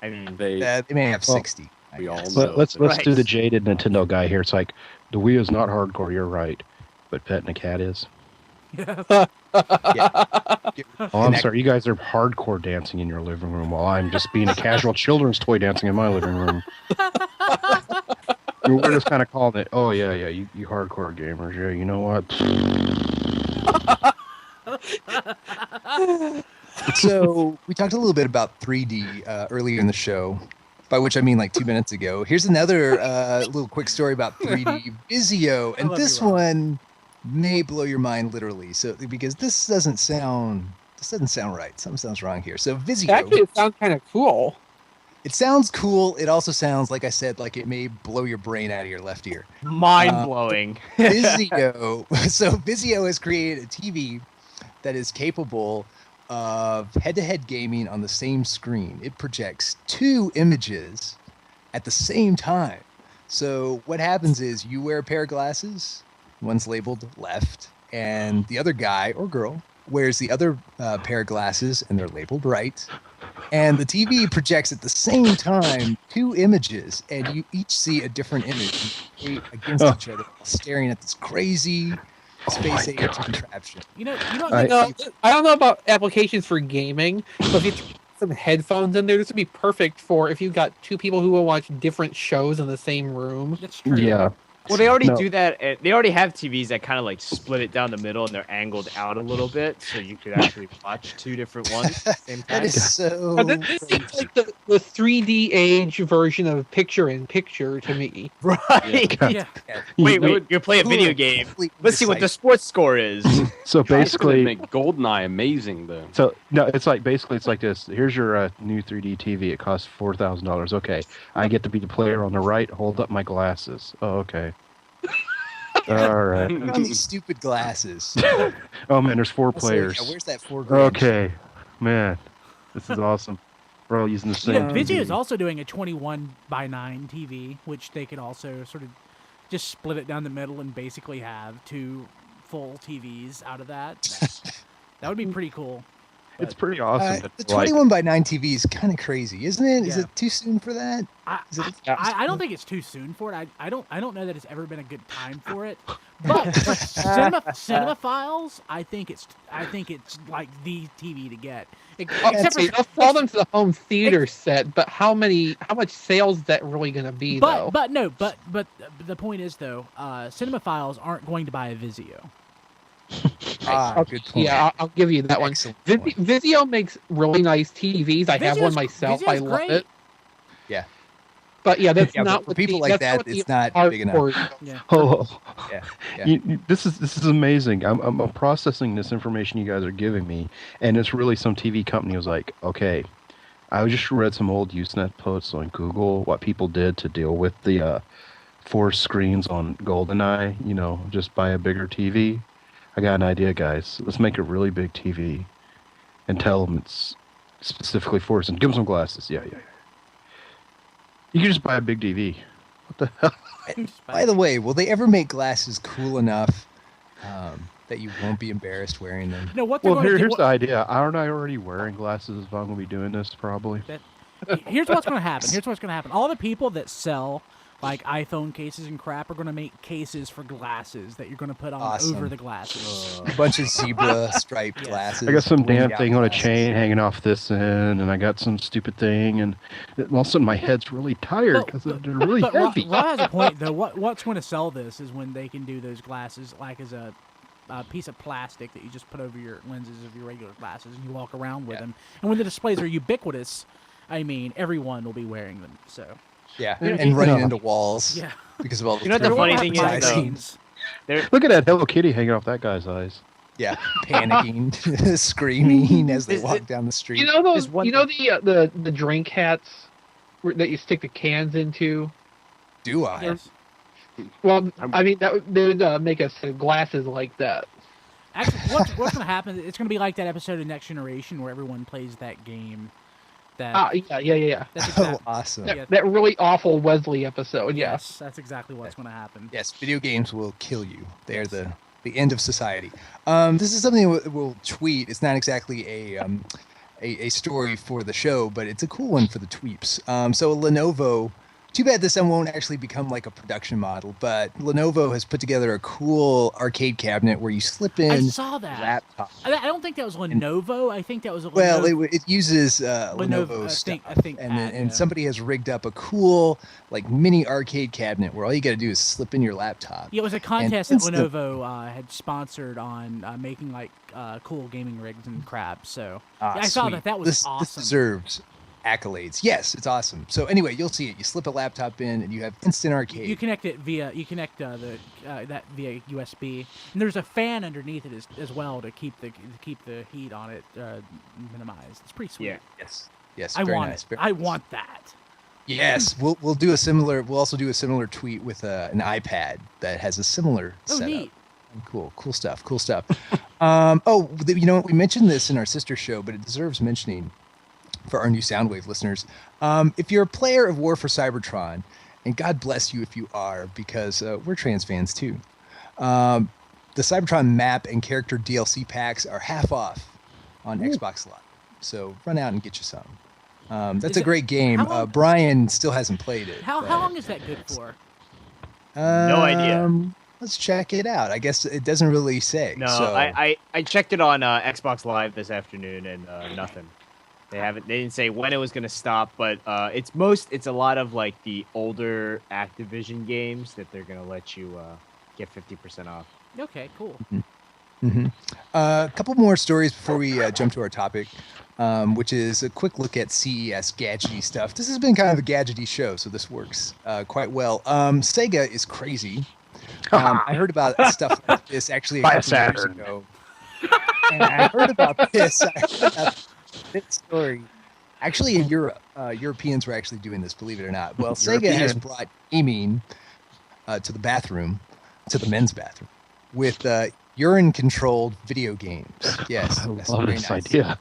I mean, They may have 60. I we all guess. know. But let's Right. do the jaded Nintendo guy here. It's like, the Wii is not hardcore, you're right. But petting a cat is. Yeah. Oh, I'm sorry. You guys are hardcore dancing in your living room while I'm just being a casual children's toy dancing in my living room. We're just kind of calling it, oh, yeah, you hardcore gamers. Yeah, you know what? So we talked a little bit about 3D earlier in the show, by which I mean like 2 minutes ago. Here's another little quick story about 3D Vizio, and love this you, Rob. one may blow your mind literally. So because this doesn't sound right. Something sounds wrong here. So Vizio, Actually, it sounds kind of cool. it sounds cool. It also sounds, like I said, like it may blow your brain out of your left ear. mind blowing. Vizio. So Vizio has created a TV that is capable of head-to-head gaming on the same screen. It projects 2 images at the same time. So what happens is you wear a pair of glasses, one's labeled left, and the other guy or girl wears the other pair of glasses, and they're labeled right. And the TV projects at the same time 2 images, and you each see a different image against each other, staring at this crazy space age contraption. You know, I don't know about applications for gaming, but if you some headphones in there. This would be perfect for if you got two people who will watch different shows in the same room. That's true. Yeah. Well, they already No. do that. They already have TVs that kind of like split it down the middle and they're angled out a little bit, so you could actually watch two different ones at the same time. That is so. This seems like the 3D age version of picture-in-picture to me. Right. Yeah. Wait, you're playing a video game. Let's see what the sports score is. So basically, make GoldenEye amazing though. so no, it's like this. Here's your new 3D TV. It costs $4,000. Okay, I get to be the player on the right. Hold up my glasses. Oh, okay. All right. Put on these stupid glasses. Oh man, there's 4 Also, players. yeah, where's that $4,000? Okay, man, this is awesome. We're all using the You know, same. Vizio is TV. also doing a 21:9 TV, which they could also sort of just split it down the middle and basically have 2 full TVs out of that. That would be pretty cool. It's pretty awesome. The but, like, 21:9 TV is kind of crazy, isn't it? Is Yeah. it too soon for that? Is it- I don't think it's too soon for it. I don't know that it's ever been a good time for it. But for cinephiles, I think it's like the TV to get. Except for They'll fall them to the home theater set, but how much sales is that really going to be though? but the point is though, cinemaphiles aren't going to buy a Vizio. good point. Yeah, I'll give you that one. Excellent point. Vizio makes really nice TVs. I have one Vizio's- myself. Vizio's I love great. it. Yeah. But yeah, that's Yeah, but not for what people the, like that's that, what the it's not big enough. hardcore- Yeah. Oh, Yeah, yeah. this is amazing. I'm processing this information you guys are giving me, and it's really some TV company was like, okay, I just read some old Usenet posts on Google what people did to deal with the 4 screens on GoldenEye. You know, just buy a bigger TV. I got an idea, guys. Let's make a really big TV, and tell them it's specifically for us, and give them some glasses. Yeah. You can just buy a big TV. What the hell? By the way, will they ever make glasses cool enough that you won't be embarrassed wearing them? No, what they're Well, going to here's do. the idea. Aren't I already wearing glasses if I'm going to be doing this, probably? Here's what's going to happen. All the people that sell like iPhone cases and crap are going to make cases for glasses that you're going to put on Awesome. over the glasses. A bunch of zebra striped Yes. glasses. I got some damn blinged out thing on a glasses. chain hanging off this end, and I got some stupid thing, and all of a sudden my head's really tired because they're really But heavy. Rob has a point though. What's going to sell this is when they can do those glasses like as a piece of plastic that you just put over your lenses of your regular glasses and you walk around with Yeah. them. And when the displays are ubiquitous, I mean everyone will be wearing them. So Yeah, Yeah, and running no. into walls yeah. because of all the You know the 3D funny Everyone thing will have is, design though, magazines. Look at that Hello Kitty hanging off that guy's eyes. Yeah, panicking, screaming as they Is walk it- down the street. You know those? There's one You know the drink hats that you stick the cans into? Do I? Yes. Well, I mean that they would make us glasses like that. Actually, what's going to happen? It's going to be like that episode of Next Generation where everyone plays that game. That Yeah. that's Oh, exact- awesome. Yeah. That really awful Wesley episode. Yeah. Yes, that's exactly what's going to happen. Yes, video games will kill you. They are the end of society. This is something we'll tweet. It's not exactly a story for the show, but it's a cool one for the tweeps. So Lenovo. Too bad this one won't actually become like a production model, but Lenovo has put together a cool arcade cabinet where you slip in I saw that. laptop. I don't think that was Lenovo. I think that was a Well, Lenovo. it uses Lenovo, Lenovo I stuff, think and that, and yeah. somebody has rigged up a cool like mini arcade cabinet where all you got to do is slip in your laptop. Yeah, it was a contest that since the- Lenovo had sponsored on making like cool gaming rigs and crap. So Ah, I saw sweet. that was This awesome. deserves accolades. Yes, it's awesome. So anyway, you'll see it. You slip a laptop in, and you have instant arcade. You connect it via that via USB, and there's a fan underneath it as well to keep the heat on it minimized. It's pretty sweet. Yeah. Yes. I very want nice, it. very I nice. want that. Yes, we'll do a similar. We'll also do a similar tweet with an iPad that has a similar Oh, setup. neat. Cool stuff. We mentioned this in our sister show, but it deserves mentioning for our new Soundwave listeners. If you're a player of War for Cybertron, and God bless you if you are, because we're trans fans too. The Cybertron map and character DLC packs are half off on Xbox Live, so run out and get you some. That's Is a it- great game. how long- Brian still hasn't played it. How but, long is that good for? No idea. Let's check it out. I guess it doesn't really say. No, so, I checked it on Xbox Live this afternoon and nothing. They didn't say when it was gonna stop, but it's a lot of like the older Activision games that they're gonna let you get 50% off. Okay, cool. A couple more stories before we jump to our topic, which is a quick look at CES gadgety stuff. This has been kind of a gadgety show, so this works quite well. Sega is crazy. I heard about stuff like this actually a Buy a couple years Saturn. ago. And I heard about this. This story. Actually, in Europe, Europeans were actually doing this, believe it or not. Well, Sega has brought gaming to the bathroom, to the men's bathroom, with urine-controlled video games. Yes, I that's love very this nice. idea.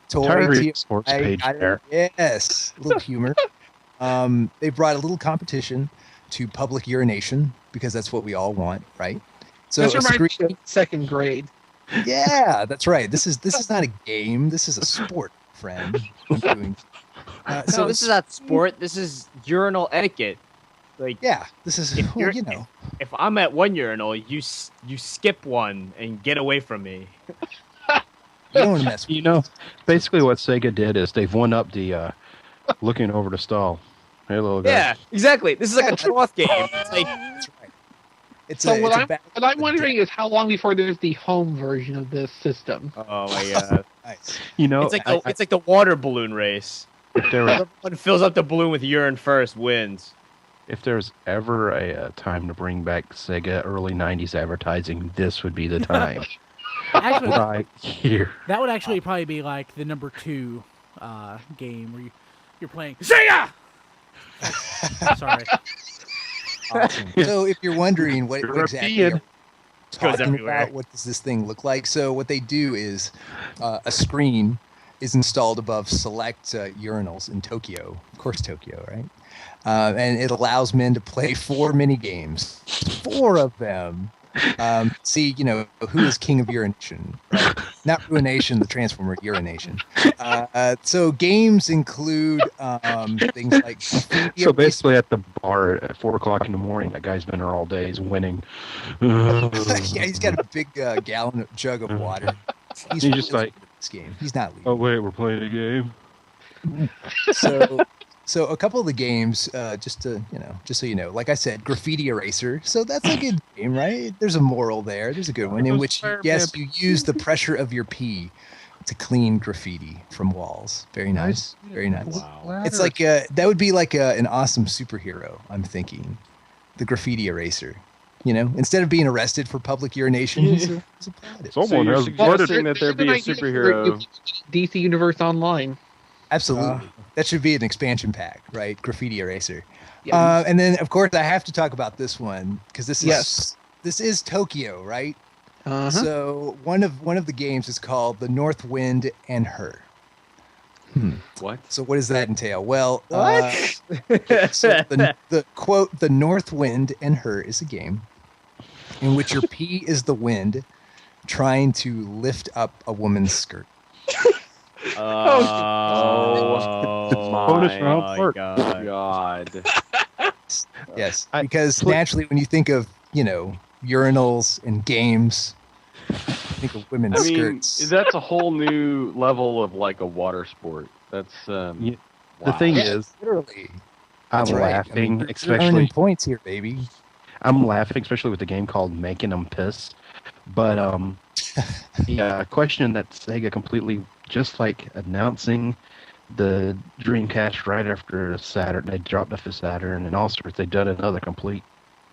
Toy, Entire sports I page got it. there. Yes, a little humor. They brought a little competition to public urination because that's what we all want, right? So This a reminds screen, me of second grade. yeah, that's right. This is not a game. This is a sport, friend. I'm doing. So this is not sport. This is urinal etiquette. Like, yeah, this is If well, you're- you know. if I'm at one urinal, you skip one and get away from me. You don't want to mess with. You know, basically what Sega did is they've one up the looking over the stall. Hey, little guy. Yeah, exactly. This is like a trough game. It's like That's right. It's So a, what it's a I'm battle what I'm of the wondering is how long before there's the home version of this system. oh my god. nice. You know, It's like the water balloon race. if there was Whoever fills up the balloon with urine first wins. if there's ever a time to bring back Sega early '90s advertising, this would be the time. Actually, Right here. that would actually probably be like the number 2 game where you're playing Sega. Sorry. Awesome. So if you're wondering what exactly European. are Goes talking everywhere. about, what does this thing look like? So what they do is a screen is installed above select urinals in Tokyo, of course Tokyo, right? And it allows men to play 4 mini games, 4 of them. See, you know, who is king of urination? Right? Not ruination, the Transformer, urination. So games include things like So basically, at the bar at 4:00 in the morning, that guy's been there all day. He's winning. yeah, he's got a big jug of water. He's You're just really like, good at this game. He's not leaving. oh wait, we're playing a game. So a couple of the games, just so you know, like I said, Graffiti Eraser. So that's a good game, right? There's a moral there. There's a good one in which, yes, you use the pressure of your pee to clean graffiti from walls. Very nice. Very nice. Wow. It's like that would be like an awesome superhero. I'm thinking, the Graffiti Eraser. You know, instead of being arrested for public urination, he's applauded. So Someone you're has suggesting that there There's be a an idea for superhero. DC Universe Online. Absolutely. That should be an expansion pack, right? Graffiti Eraser. Yes. And then, of course, I have to talk about this one because this is Yes. this is Tokyo, right? Uh-huh. So one of the games is called The North Wind and Her. What? So what does that entail? Well, What? so the quote, The North Wind and Her is a game in which your pee is the wind trying to lift up a woman's skirt. Bonus round my work. god. Yes, I- because naturally when you think of, you know, urinals and games, you think of women's I mean, skirts. that's a whole new level of like a water sport. That's Yeah. wow. The thing Yeah, is, literally. I'm That's right. laughing, I mean, you're earning especially points here, baby. I'm laughing, especially with the game called Making Them Piss. But the question that Sega completely, just like announcing the Dreamcast right after Saturn, they dropped off the Saturn and all sorts. They've done another complete,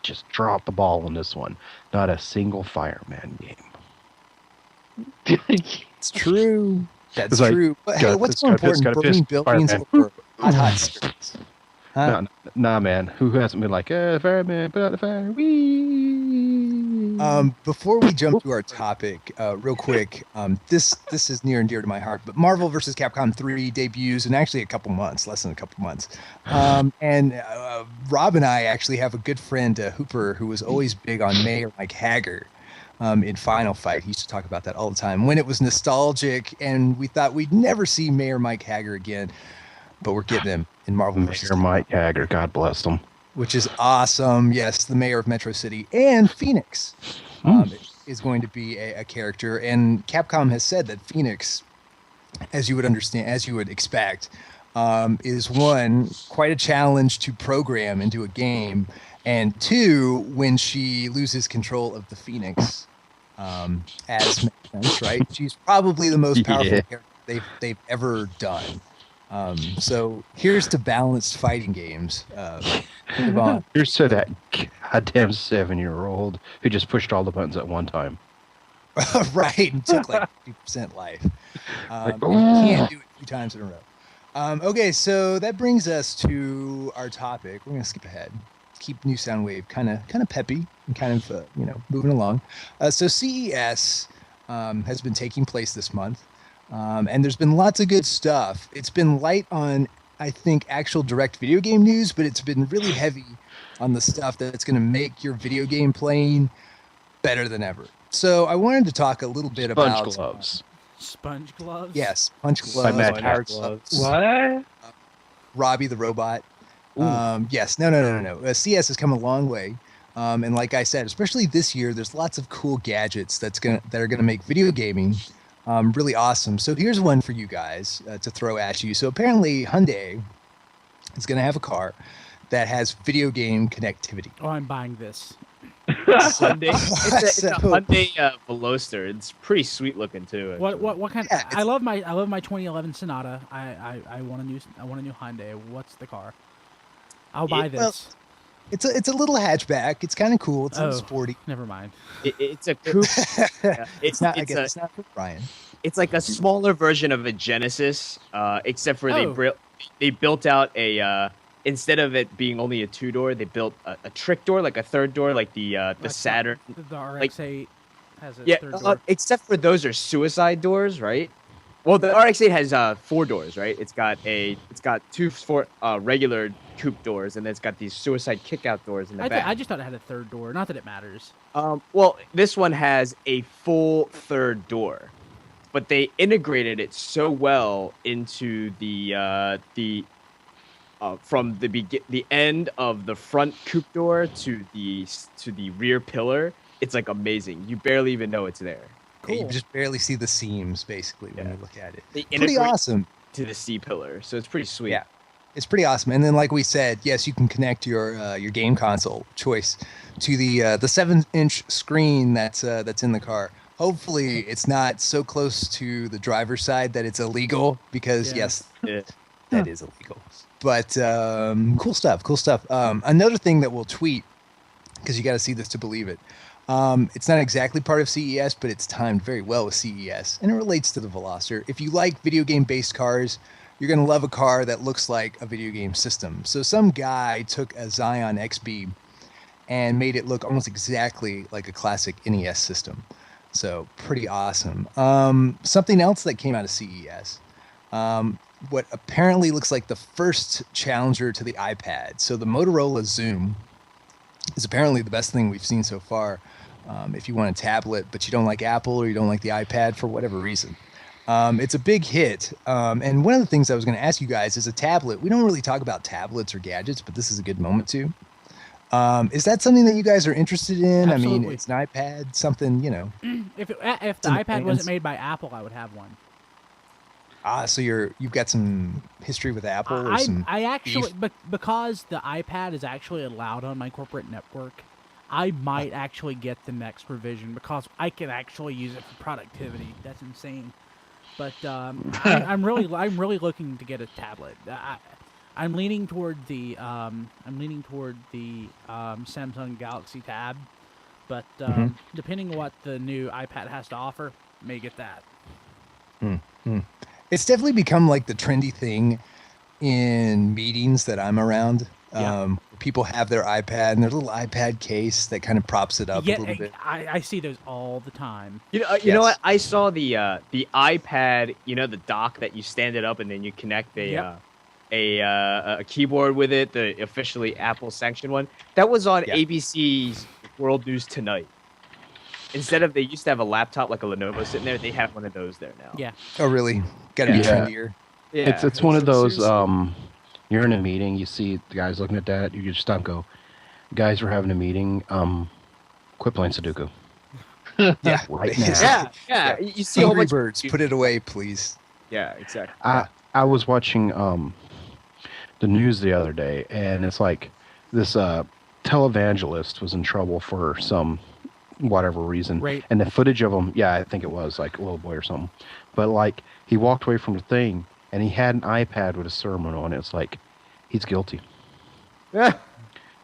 just drop the ball on this one. Not a single Fireman game. It's true. That's It's like, true. But hey, gotta what's piss, more gotta piss, important, gotta burning piss, buildings Fireman. or hot skirts? Huh? Nah, man. Who hasn't been like, Fireman, put out the fire, wee? Before we jump to our topic, real quick, this is near and dear to my heart. But Marvel vs. Capcom 3 debuts in actually less than a couple months. And Rob and I actually have a good friend, Hooper, who was always big on Mayor Mike Hager in Final Fight. He used to talk about that all the time when it was nostalgic, and we thought we'd never see Mayor Mike Hager again. But we're getting him in Marvel vs. Mayor Mike Hager, God bless him. Which is awesome. Yes, the mayor of Metro City and Phoenix is going to be a character. And Capcom has said that Phoenix as you would understand, as you would expect, is one, quite a challenge to program into a game, and two, when she loses control of the Phoenix, as makes sense, right? She's probably the most powerful Yeah. character they've ever done. So here's to balanced fighting games. Move on. Here's to that goddamn 7-year-old who just pushed all the buttons at one time. Right, and took like 50% life. Like, You can't do it 2 times in a row. Okay, so that brings us to our topic. We're gonna skip ahead, keep New Soundwave kind of peppy and kind of moving along. So CES has been taking place this month, and there's been lots of good stuff. It's been light on, I think, actual direct video game news, but it's been really heavy on the stuff that's going to make your video game playing better than ever. So I wanted to talk a little bit about Sponge gloves. Sponge gloves. Yes, punch By gloves, Mad power Cats. gloves, What? Robbie the robot. Yes, no. CS has come a long way, and like I said, especially this year, there's lots of cool gadgets that are gonna make video gaming really awesome. So here's one for you guys to throw at you. So apparently Hyundai is gonna have a car that has video game connectivity. Oh, I'm buying this. Hyundai. It's a So- Hyundai Veloster. It's pretty sweet looking too. What kind? Yeah, I love my 2011 Sonata. I want a new Hyundai. What's the car? I'll buy well, this. It's a little hatchback. It's kind of cool. It's a little Oh. sporty. Never mind. It's a coupe. Yeah, It's not. I guess it's not for Brian. It's like a smaller version of a Genesis, except for Oh. they built out a instead of it being only a 2-door, they built a trick door, like a third door, like the Like Saturn. The RX-8 has a Yeah, third door. except for those are suicide doors, right? Well, the RX-8 has 4 doors, right? It's got 2 regular coupe doors, and then it's got these suicide kick-out doors in the back. I just thought it had a third door. Not that it matters. Well, this one has a full third door, but they integrated it so well into the from the end of the front coupe door to the rear pillar. It's like amazing. You barely even know it's there. Yeah, you Cool. just barely see the seams basically when Yeah. you look at it. They Pretty integrate awesome. to the C pillar, so it's pretty sweet. Yeah. It's pretty awesome. And then, like we said, yes, you can connect your game console choice to the 7-inch screen that's in the car. Hopefully, it's not so close to the driver's side that it's illegal, because Yeah. yes, Yeah. that is illegal. But cool stuff. Another thing that we'll tweet, because you got to see this to believe it. It's not exactly part of CES, but it's timed very well with CES, and it relates to the Veloster. If you like video game-based cars, you're going to love a car that looks like a video game system. So some guy took a Xeon XB and made it look almost exactly like a classic NES system. So pretty awesome. Something else that came out of CES, what apparently looks like the first challenger to the iPad. So the Motorola Zoom is apparently the best thing we've seen so far. If you want a tablet, but you don't like Apple or you don't like the iPad for whatever reason. It's a big hit. And one of the things I was going to ask you guys is a tablet. We don't really talk about tablets or gadgets, but this is a good moment to. Is that something that you guys are interested in? I Absolutely. mean, it's an iPad, something, If the in the iPad plans. wasn't made by Apple, I would have one. So you've got some history with Apple or some I actually, beef? but because the iPad is actually allowed on my corporate network, I might actually get the next revision because I can actually use it for productivity. That's insane. But I'm really looking to get a tablet. I'm leaning toward the Samsung Galaxy Tab, but depending on what the new iPad has to offer, may get that. It's definitely become like the trendy thing in meetings that I'm around. Yeah. People have their iPad and their little iPad case that kind of props it up a little bit. I see those all the time. You know Yes. what? I saw the iPad. You know, the dock that you stand it up and then you connect a keyboard with it. The officially Apple sanctioned one. That was on Yeah. ABC's World News Tonight. Instead of, they used to have a laptop like a Lenovo sitting there, they have one of those there now. Yeah. Oh, really? Got to be Yeah. trendier. Yeah. It's one of those. Seriously. You're in a meeting. You see the guys looking at that. You just stop and go, guys, we're having a meeting. Quit playing Sudoku. Yeah, Right now. Yeah. You see a whole Angry bunch Birds, put it away, please. Yeah, exactly. I was watching the news the other day, and it's like this televangelist was in trouble for some whatever reason, Rape. and the footage of him, yeah, I think it was like a little boy or something, but like he walked away from the thing, and he had an iPad with a sermon on it. It's like he's guilty.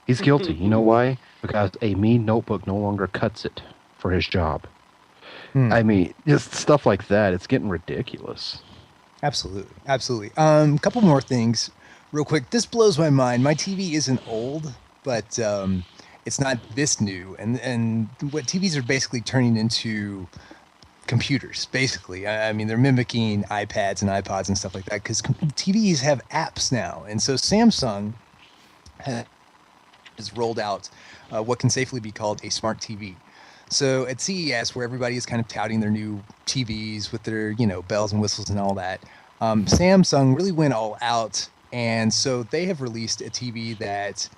He's guilty. You know why? Because a mean notebook no longer cuts it for his job. I mean, just stuff like that. It's getting ridiculous. Absolutely, absolutely. Couple more things, real quick. This blows my mind. My TV isn't old, but it's not this new. And what TVs are basically turning into computers. Basically, I mean, they're mimicking iPads and iPods and stuff like that because TVs have apps now. And so Samsung has rolled out what can safely be called a smart TV. So at CES, where everybody is kind of touting their new TVs with their, bells and whistles and all that, Samsung really went all out. And so they have released a TV that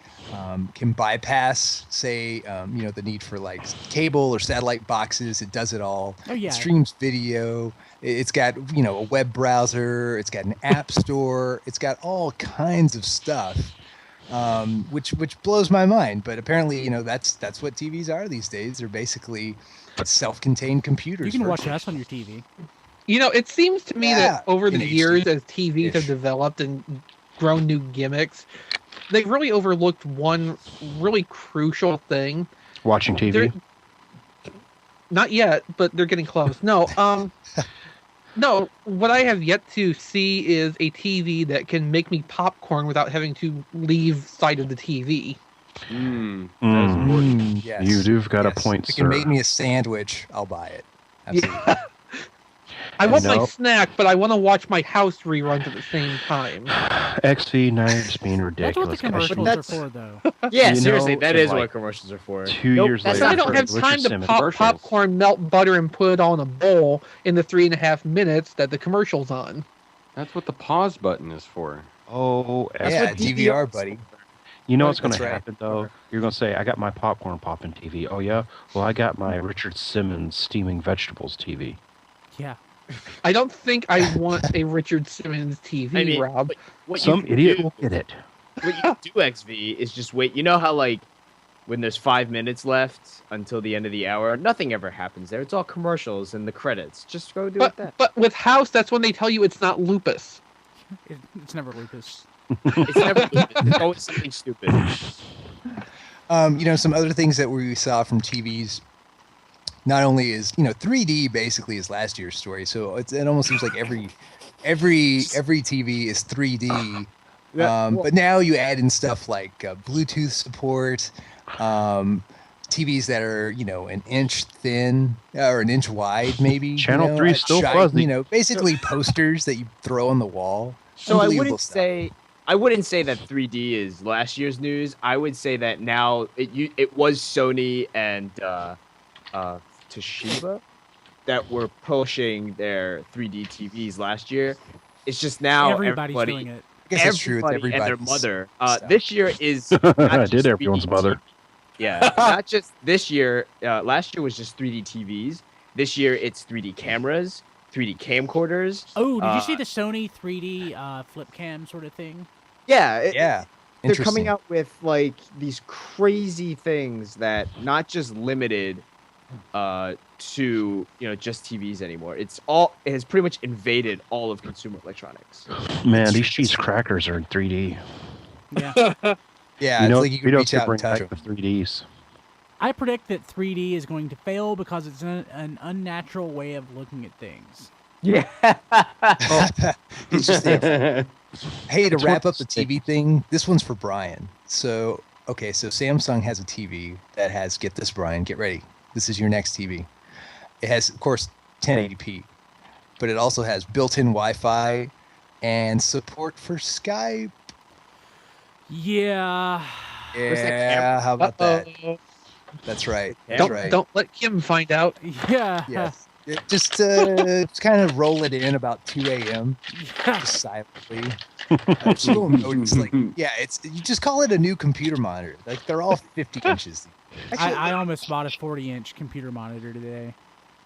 can bypass, say, the need for like cable or satellite boxes. It does it all. Oh, yeah. It streams video. It's got, a web browser. It's got an app store. It's got all kinds of stuff. Which blows my mind, but apparently, that's what TVs are these days. They're basically self-contained computers. You can watch us on your TV. It seems to me that over the in years, HD. as TVs have Ish. developed and grown new gimmicks, they've really overlooked one really crucial thing. Watching TV. Not yet, but they're getting close. No, no, what I have yet to see is a TV that can make me popcorn without having to leave sight of the TV. Yes. You've got a Yes. point, If sir. you can make me a sandwich, I'll buy it. Absolutely. Yeah. I want my No. snack, but I want to watch my house reruns at the same time. XV, now you're just being That's ridiculous. what the guys. commercials that's- are for, though. Yeah, You seriously, know, that in, is like, what commercials are for. 2 years that's later, I not don't for have Richard time to Simmons pop commercials. popcorn, melt butter, and put it on a bowl in the 3.5 minutes that the commercial's on. That's what the pause button is for. Oh, Yeah, what DVR, DVR buddy. you know what's going That's to right. happen, though? You're going to say, I got my popcorn popping TV. Oh, yeah? Well, I got my Richard Simmons steaming vegetables TV. Yeah. I don't think I want a Richard Simmons TV, I mean, Rob. what Some you can idiot do- will get it. What you can do, XV, is just wait. You know how, like, when there's 5 minutes left until the end of the hour, nothing ever happens there. It's all commercials and the credits. Just go do it then. But with House, that's when they tell you it's not lupus. It's never lupus. It's never it's always something stupid. Some other things that we saw from TVs. Not only is 3D basically is last year's story, so it almost seems like every TV is 3D. But now you add in stuff like Bluetooth support, TVs that are an inch thin or an inch wide, maybe. Channel 3 's still fuzzy. Basically posters that you throw on the wall. So I Unbelievable wouldn't stuff. say that 3D is last year's news. I would say that now it was Sony and Toshiba that were pushing their 3D TVs last year. It's just now Everybody's everybody, doing it. I guess that's true. It's everybody and their everybody's mother. stuff. This year is I not did just everyone's 3D mother. TV. Yeah, not just this year. Last year was just 3D TVs. This year it's 3D cameras, 3D camcorders. Oh, did you see the Sony 3D flip cam sort of thing? Yeah, Yeah. they're Interesting. coming out with like these crazy things that not just limited to just TVs anymore. It has pretty much invaded all of consumer electronics. Man, these cheese crackers are in 3D. Yeah. Yeah, you it's know, like you we can don't reach get out and bring touch back them. the 3Ds. I predict that 3D is going to fail because it's an unnatural way of looking at things. Yeah. It's just Hey, to It's wrap one- up the TV thing, this one's for Brian. So Samsung has a TV that has, get this, Brian, get ready. This is your next TV. It has, of course, 1080p, but it also has built-in Wi-Fi and support for Skype. Yeah. Yeah, how about that? Uh-oh. That's right. That's right. Don't let Kim find out. Yeah. Yes. Just kind of roll it in about 2 a.m. Yeah. just silently. She won't notice. Like, yeah, you just call it a new computer monitor. Like they're all 50 inches. I almost bought a 40-inch computer monitor today.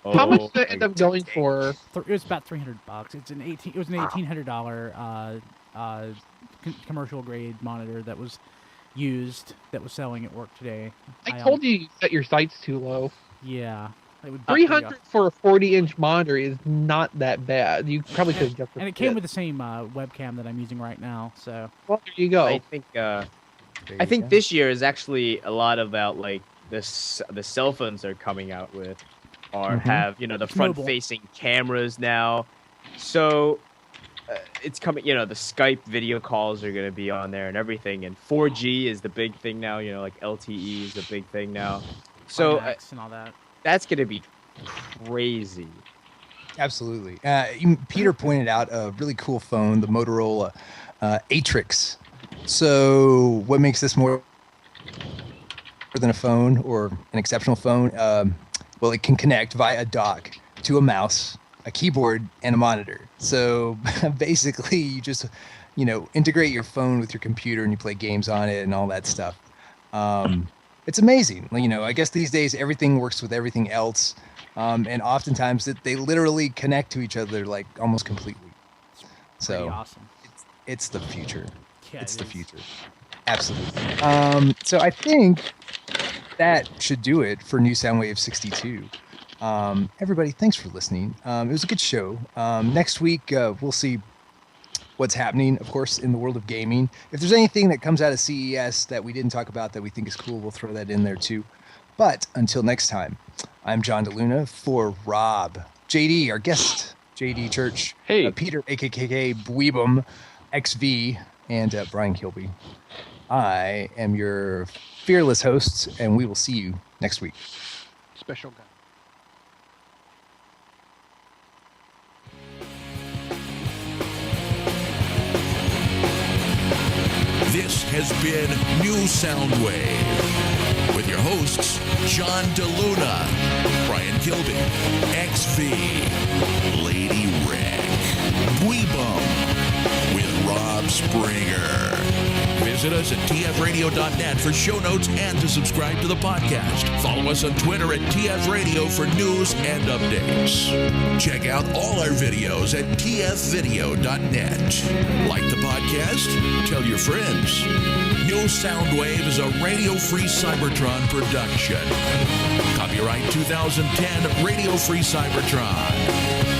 How much Oh, did it end up going for? It was about $300. It was an $1,800 commercial grade monitor that was used, that was selling at work today. I told you set your sights too low. Yeah, it would. 300 for a 40-inch monitor is not that bad. You probably could have just. And it came with the same webcam that I'm using right now. So Well, there you go. I think this year is actually a lot about like the cell phones they're coming out with, or have the front-facing cameras now. So it's coming. The Skype video calls are going to be on there and everything. And 4G is the big thing now. Like LTE is the big thing now. So and all that. That's going to be crazy. Absolutely. Peter pointed out a really cool phone, the Motorola Atrix. So what makes this more than a phone or an exceptional phone? Well, it can connect via a dock to a mouse, a keyboard, and a monitor. So basically, you just integrate your phone with your computer and you play games on it and all that stuff. It's amazing. I guess these days everything works with everything else, and oftentimes they literally connect to each other like almost completely. So awesome. It's the future. Yeah, it's the future. Absolutely. So I think that should do it for New Soundwave 62. Everybody, thanks for listening. It was a good show. Next week, we'll see what's happening, of course, in the world of gaming. If there's anything that comes out of CES that we didn't talk about that we think is cool, we'll throw that in there too. But until next time, I'm John DeLuna for Rob, JD, our guest, JD Church, Hey. Peter, AKKK, Bweebum, XV, and Brian Kilby. I am your fearless host, and we will see you next week. Special guy. This has been New Soundwave with your hosts, John DeLuna, Brian Kilby, XV, Lady Rick, Bweebum, with Rob Springer. Visit us at tfradio.net for show notes and to subscribe to the podcast. Follow us on Twitter at tfradio for news and updates. Check out all our videos at tfvideo.net. Like the podcast? Tell your friends. New Soundwave is a radio-free Cybertron production. Copyright 2010 Radio Free Cybertron.